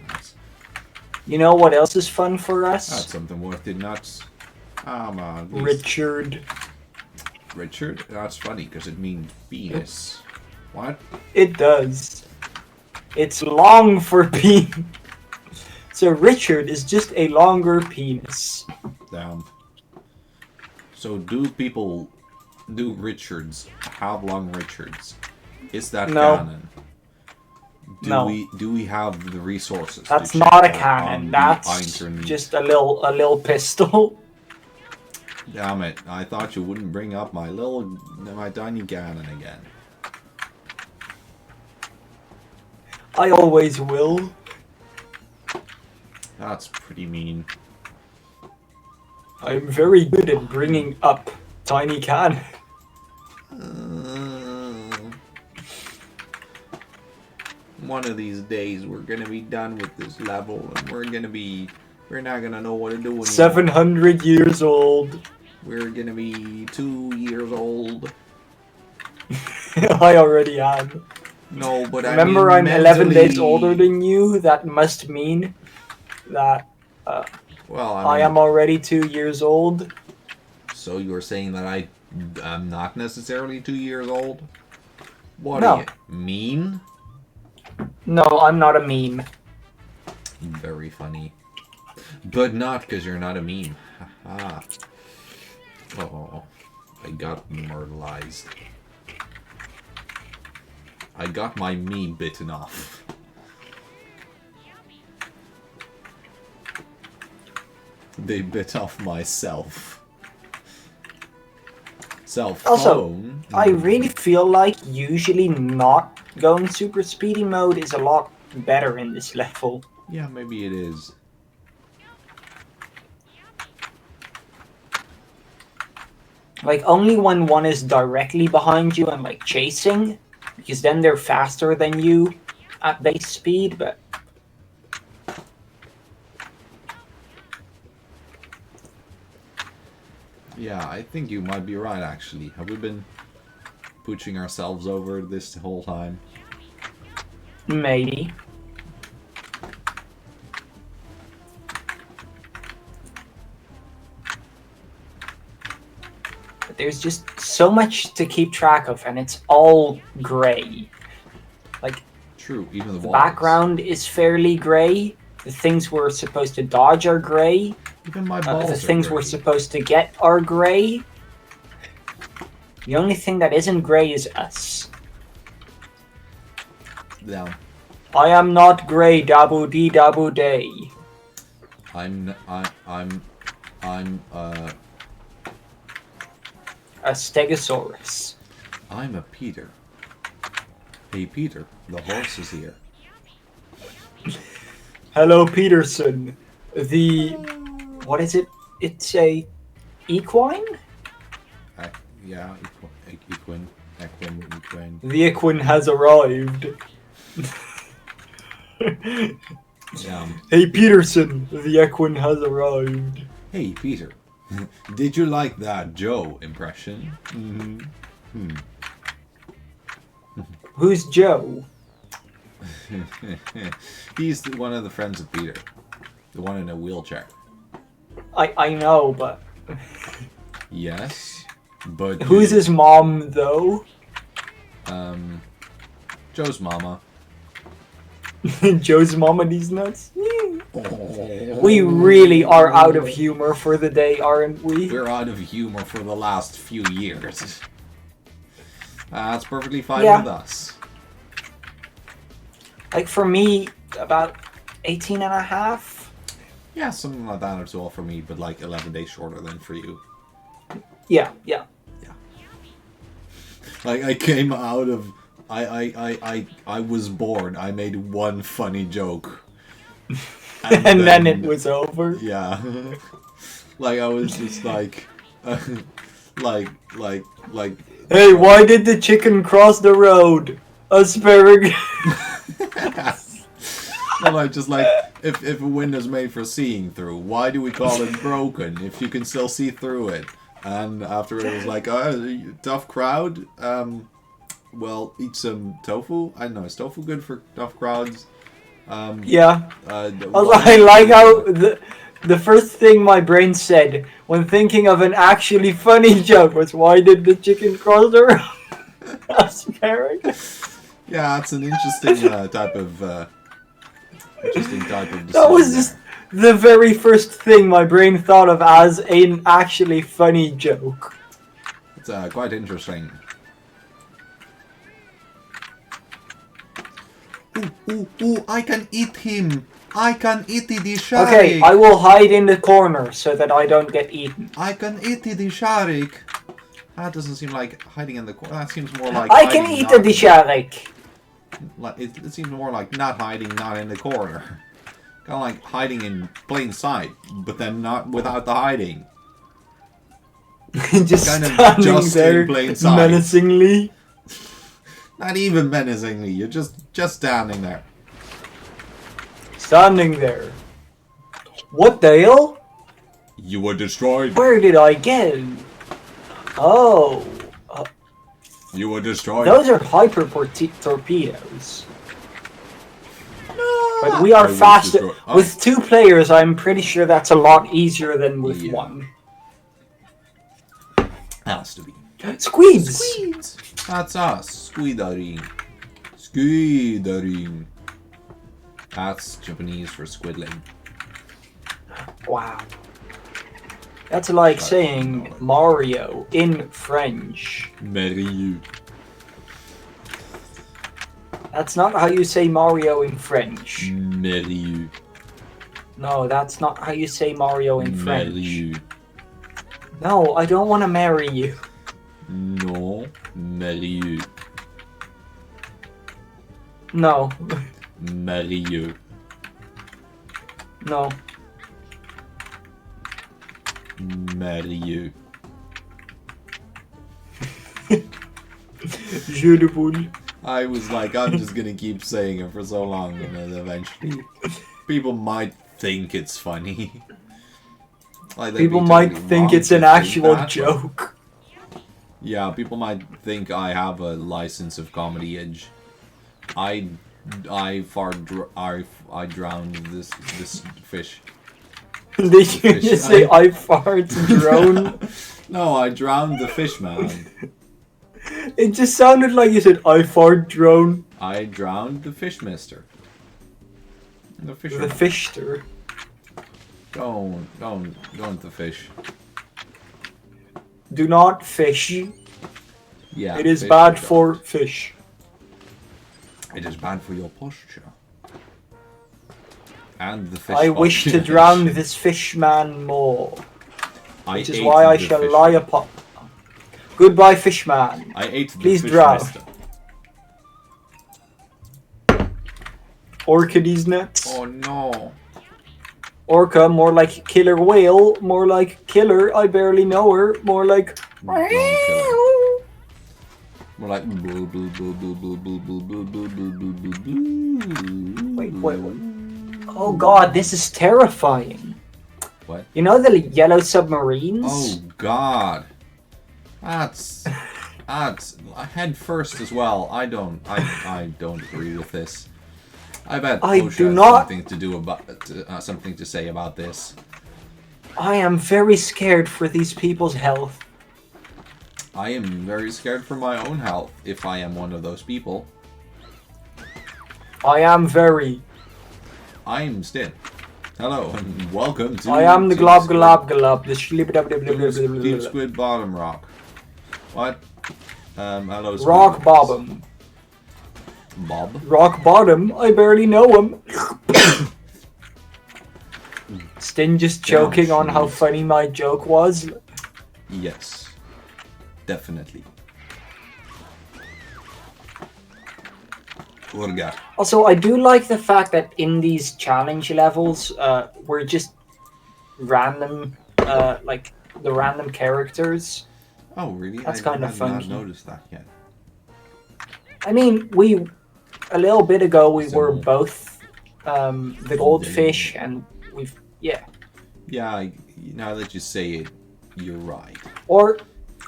You know what else is fun for
that's
us?
something worth it. Nuts.
Richard.
Richard? That's funny because it means penis. What?
It does. It's long for penis. So Richard is just a longer penis.
Damn. So do Richards have long Richards? Is that
No.
canon?
No.
Do we have the resources?
That's
to check
not a
that
cannon.
on
That's
the internet?
just a little pistol.
Damn it! I thought you wouldn't bring up my tiny cannon again.
I always will.
That's pretty mean.
I'm very good at bringing up tiny cannon.
One of these days we're gonna be done with this level and we're not gonna know what to do anymore.
700 years old.
We're gonna be 2 years old.
I already am.
No, but
Remember,
I mean,
I'm 11 days
mentally-
older than you. That must mean that
Well,
I am already 2 years old.
So you're saying that I'm not necessarily 2 years old? What
No.
do you mean?
No, I'm not a meme.
Very funny. But not because you're not a meme. Haha. Oh, I got myrtleized. I got my me bitten off. They bit off myself.
Also, I really feel like usually not going super speedy mode is a lot better in this level.
Yeah, maybe it is.
Like, only when one is directly behind you and, like, chasing, because then they're faster than you at base speed, but...
Yeah, I think you might be right, actually. Have we been pooching ourselves over this whole time?
Maybe. But there's just so much to keep track of, and it's all gray. Like,
True, even the
the
walls.
background is fairly gray. The things we're supposed to dodge are gray.
Even my balls
The
are
things we're
gray.
supposed to get are gray. The only thing that isn't gray is us.
Down.
I am not gray, dabu dee dabu day.
I'm
A stegosaurus.
I'm a Peter. Hey Peter, the horse is here.
Hello, Peterson. What is it? It's a equine?
Yeah, equine.
The equine has arrived.
Yeah.
Hey, Peterson. The equine has arrived.
Hey Peter, did you like that Joe impression?
Who's Joe?
He's one of the friends of Peter, the one in a wheelchair.
I know, but
Yes, but
who's his mom, though?
Joe's mama.
Joe's mom and these nuts? We really are out of humor for the day, aren't we?
We're out of humor for the last few years. That's perfectly fine
Yeah.
with us.
Like, for me, about 18 and a half?
Yeah, something like that as well for me, but like 11 days shorter than for you.
Yeah.
Like I came out of, I was bored. I made one funny joke,
And then it was over.
yeah. Like I was just like, like.
Hey, why did the chicken cross the road? Asparagus.
Well, like just like if a window's made for seeing through, why do we call it broken if you can still see through it? And after it was like, oh, tough crowd. Well, eat some tofu. I don't know. Is tofu good for tough crowds?
Yeah.
Why-
I like how the first thing my brain said when thinking of an actually funny joke was, why did the chicken cross the road? Asparagus.
Yeah, it's an interesting type of
That was
decision
just
there.
the very first thing my brain thought of as an actually funny joke.
It's quite interesting. Ooh, I can eat him. I can eat the sharik.
Okay, I will hide in the corner so that I don't get eaten.
I can eat the sharik. That doesn't seem like hiding in the corner. That seems more like
I can
hiding,
eat
not-
the disharik.
It seems more like not hiding, not in the corner. Kind of like hiding in plain sight, but then not without the hiding.
Just
Kind of
standing
just in
there
plain sight.
menacingly.
Not even menacingly. You're just standing there.
Standing there. What the hell?
You were destroyed.
Where did I get? Oh,
You were destroyed.
those are hyper torpedoes. But we are
I was
faster.
destroyed. Oh.
With 2 players, I'm pretty sure that's a lot easier than with
Yeah.
1.
Has to be.
Squeeds!
Squeeds. That's us. Squeedering. Squeedering. That's Japanese for squidling.
Wow. That's like
Sorry,
saying
no.
Mario in French.
Mario.
That's not how you say Mario in French.
Mario.
No, that's not how you say Mario in French.
Mario.
No, I don't want to marry you.
No. Mario.
No,
Mario.
no.
Mario.
Je le boule.
I was like, I'm just gonna keep saying it for so long, and then eventually people might think it's funny. Like, they'd be
People might
totally
think
wrong
it's
to
an
think
actual
that, but-
joke.
Yeah, people might think I have a license of comedy edge. I drowned this fish.
Did you
Fish.
just say I fart drone?
No, I drowned the fish, man.
It just sounded like you said I fart drone.
I drowned the fish mister. The fish.
The fishter.
Don't the fish.
Do not fish.
Yeah.
It is
fish
bad
don't.
for fish.
It is bad for your posture. And the fish.
I wish to
population.
drown this fishman more.
I
Which is
ate
why I
the
shall
fish.
lie upon. Goodbye, fishman.
I ate the
Please
fish
drown.
mister.
Orchid's nuts.
Oh no.
Orca, more like killer whale. More like killer, I barely know her. More like.
Don't kill her. More like.
Wait. Oh god, this is terrifying.
What?
You know the yellow submarines?
Oh god. That's head first as well. I don't agree with this. I bet
I
OSHA
do
has
not-
something to say about this.
I am very scared for these people's health.
I am very scared for my own health if I am one of those people.
I am very.
I'm Stin. Hello and welcome to.
I am the
Team
glob
Squid-
glob glob. The
Team
shlib.
Squid Bottom Rock. What? Hello. Squid
Rock
Boys.
bottom.
Bob.
Rock bottom. I barely know him. Stin just joking on how
shoot.
funny my joke was.
Yes. Definitely. What a guy.
Also, I do like the fact that in these challenge levels, we're just random, like the random characters.
Oh, really?
That's
I
kinda
had
funky.
not noticed that yet.
I mean, a little bit ago we
So-
were both the goldfish, and we've
Yeah, now that you say it, You're right.
Or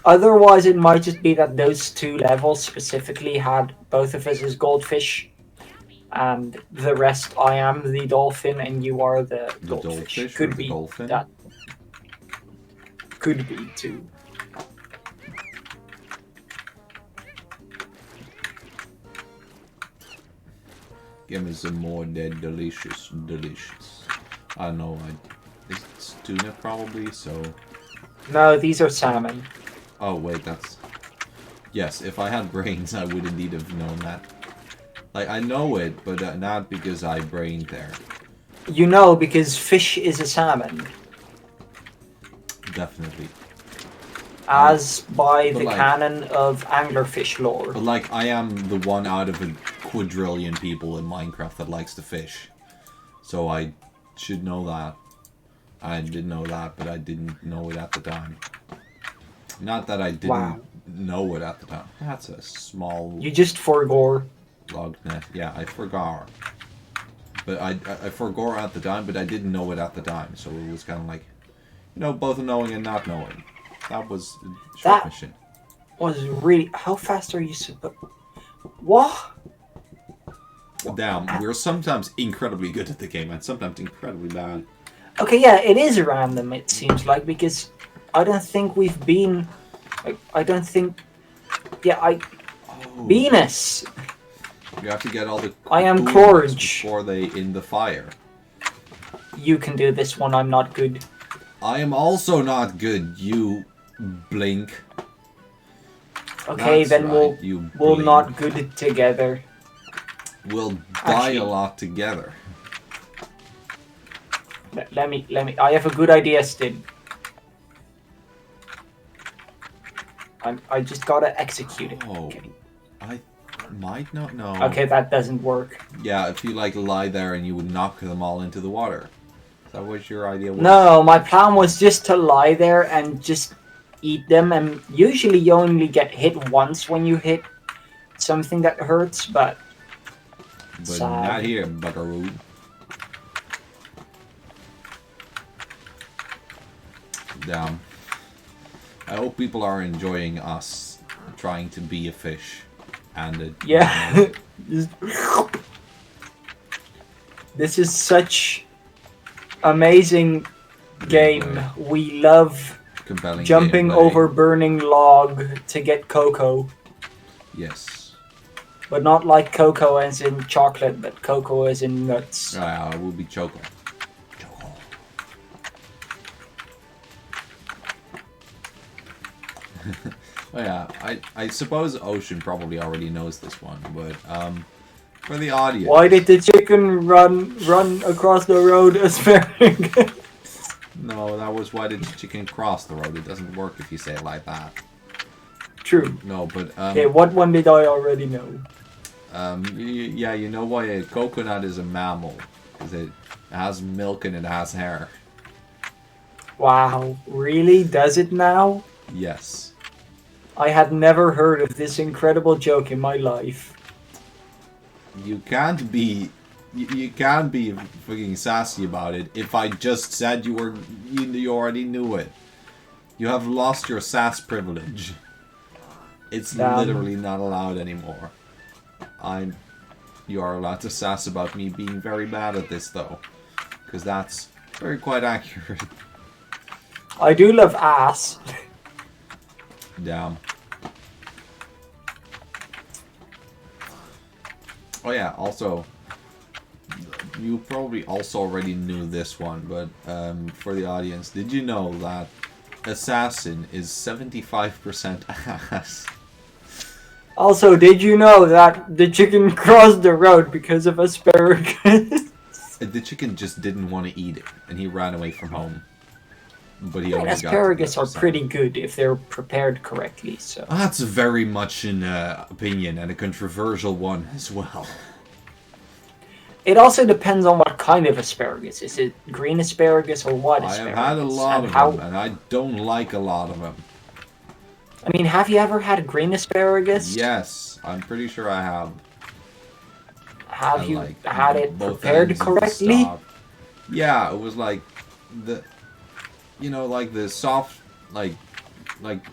otherwise, it might just be that those two levels specifically had both of us as goldfish, and the rest I am the dolphin and you are the
The
goldfish.
goldfish
Could
or the
be
dolphin?
that. Could be too.
Give me some more dead delicious. I don't know, it's tuna probably, so...
No, these are salmon.
Oh wait, that's... Yes, if I had brains, I would indeed have known that. Like, I know it, but not because I brained there.
You know, because fish is a salmon.
Definitely.
As by
But
the
like-
canon of anglerfish lore.
But like, I am the one out of a quadrillion people in Minecraft that likes to fish. So I should know that. I did know that, but I didn't know it at the time. Not that I didn't know it at the time. That's a small
You just forgore.
log net. Yeah, I forgot. But I forgot at the time, but I didn't know it at the time. So it was kind of like, you know, both knowing and not knowing. That was a short
That-
mission.
Was really. How fast are you supposed. What?
Damn, we're sometimes incredibly good at the game and sometimes incredibly bad.
Okay, yeah, it is random, it seems like, because I don't think we've been. I don't think. Yeah,
Oh,
Venus!
you have to get all the
I am
cocoons
Cloige.
before they in the fire.
You can do this one, I'm not good.
I am also not good, you blink.
Okay,
That's
then
right, you
we'll
blink.
not good together.
We'll die
Actually-
a lot together.
Let me. I have a good idea, Stid. I just gotta execute it.
Oh,
Okay.
I might not know.
Okay, that doesn't work.
Yeah, if you like lie there and you would knock them all into the water. Is that what your idea was?
No, my plan was just to lie there and just eat them, and usually you only get hit once when you hit something that hurts, but
But
sad.
not here, buckaroo. Damn. I hope people are enjoying us trying to be a fish and a
yeah. Just- This is such amazing game. We love
compelling
jumping
gameplay.
over burning log to get cocoa.
Yes.
But not like cocoa as in chocolate, but cocoa as in nuts.
It will be Choco. Choco. Oh yeah, I suppose Ocean probably already knows this one, but for the audience.
Why did the chicken run across the road asparagus?
No, that was why did the chicken cross the road. It doesn't work if you say it like that.
True.
No, but
Okay, what one did I already know?
yeah, you know why a coconut is a mammal? Because it has milk and it has hair.
Wow, really? Does it now?
Yes.
I had never heard of this incredible joke in my life.
You can't be fucking sassy about it if I just said you already knew it. You have lost your sass privilege. It's
Damn.
literally not allowed anymore. You are allowed to sass about me being very bad at this though. Because that's very quite accurate.
I do love ass.
Damn. Oh yeah, also, you probably also already knew this one, but for the audience, did you know that Assassin is 75% ass?
Also, did you know that the chicken crossed the road because of asparagus?
The chicken just didn't want to eat it, and he ran away from home. But he
I mean,
only got to
asparagus are
50%.
pretty good if they're prepared correctly, so...
That's very much an opinion, and a controversial one as well.
It also depends on what kind of asparagus. Is it green asparagus or white
I
asparagus?
have had a lot
And
of
how...
them, and I don't like a lot of them.
I mean, have you ever had green asparagus?
Yes, I'm pretty sure I have.
Have
I
you
like
had it
both
prepared
ends of the
correctly?
stalk. Yeah, it was like the, like the soft like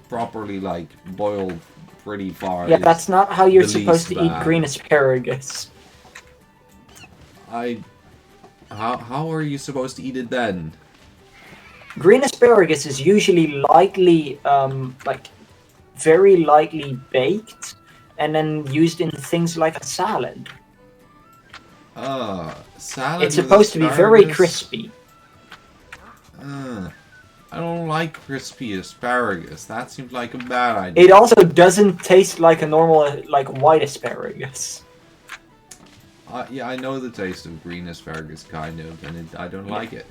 properly like boiled pretty far.
Yeah,
is
that's not how you're
the
supposed to
least
eat
bad.
green asparagus.
How are you supposed to eat it then?
Green asparagus is usually lightly, like, very lightly baked, and then used in things like a salad.
Salad.
It's
with
supposed to be very
asparagus?
crispy.
I don't like crispy asparagus. That seems like a bad idea.
It also doesn't taste like a normal, like, white asparagus.
Yeah, I know the taste of green asparagus, kind of, and I don't like it.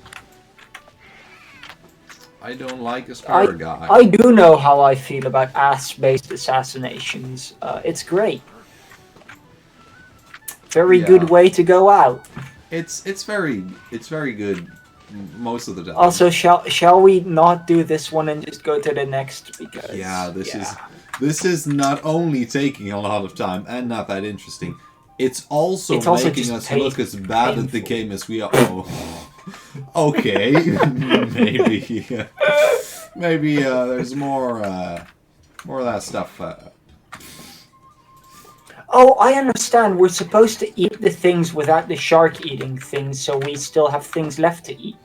I don't like asparagus.
I do know how I feel about ass-based assassinations. It's great. Very good way to go out.
It's very good most of the time.
Also, shall we not do this one and just go to the next? Because
this is not only taking a lot of time and not that interesting. It's also making
just
us look as bad at the game as we are. Oh. Okay, maybe there's more of that stuff.
Oh, I understand. We're supposed to eat the things without the shark eating things, so we still have things left to eat.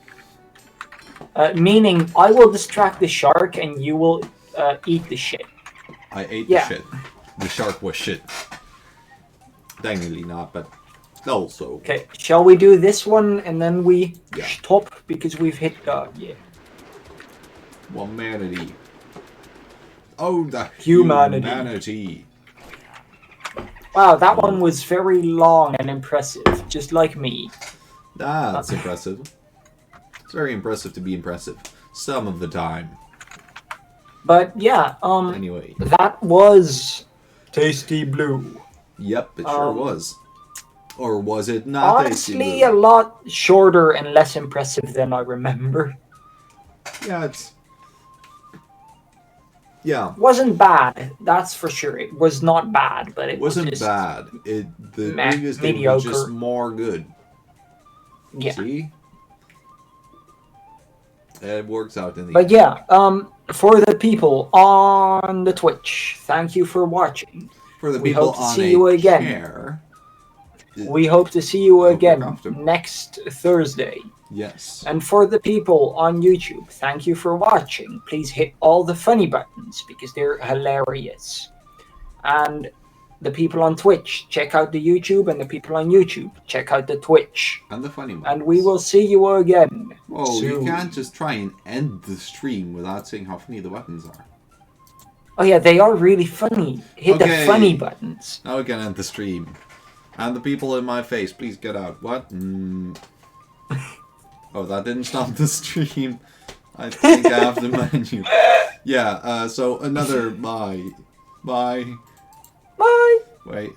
Meaning, I will distract the shark and you will eat the shit.
I ate the shit. The shark was shit. Technically not, but also.
Okay, shall we do this one and then we stop because we've hit
Humanity. Oh, the
humanity. Wow, that one was very long and impressive, just like me.
That's impressive. It's very impressive to be impressive. Some of the time.
But yeah,
anyway.
That was Tasty Blue.
Yep, it sure was. Or was it not?
Honestly, a lot shorter and less impressive than I remember.
Yeah,
wasn't bad, that's for sure. It was not bad, but it
wasn't
just
bad. The biggest thing was just more good.
Yeah.
See? It works out in the
But yeah, for the people on the Twitch, thank you for watching.
For the people
hope to
on
see you again.
Chair,
we hope to see you again next Thursday.
Yes.
And for the people on YouTube, thank you for watching. Please hit all the funny buttons because they're hilarious. And the people on Twitch, check out the YouTube, and the people on YouTube, check out the Twitch.
And the funny buttons.
And we will see you again.
Whoa,
soon.
You can't just try and end the stream without saying how funny the buttons are.
Oh yeah, they are really funny. Hit the funny buttons.
Now we can end the stream. And the people in my face, please get out. What? Oh, that didn't stop the stream. I think I have the menu. Yeah, so another bye. Bye.
Bye.
Wait.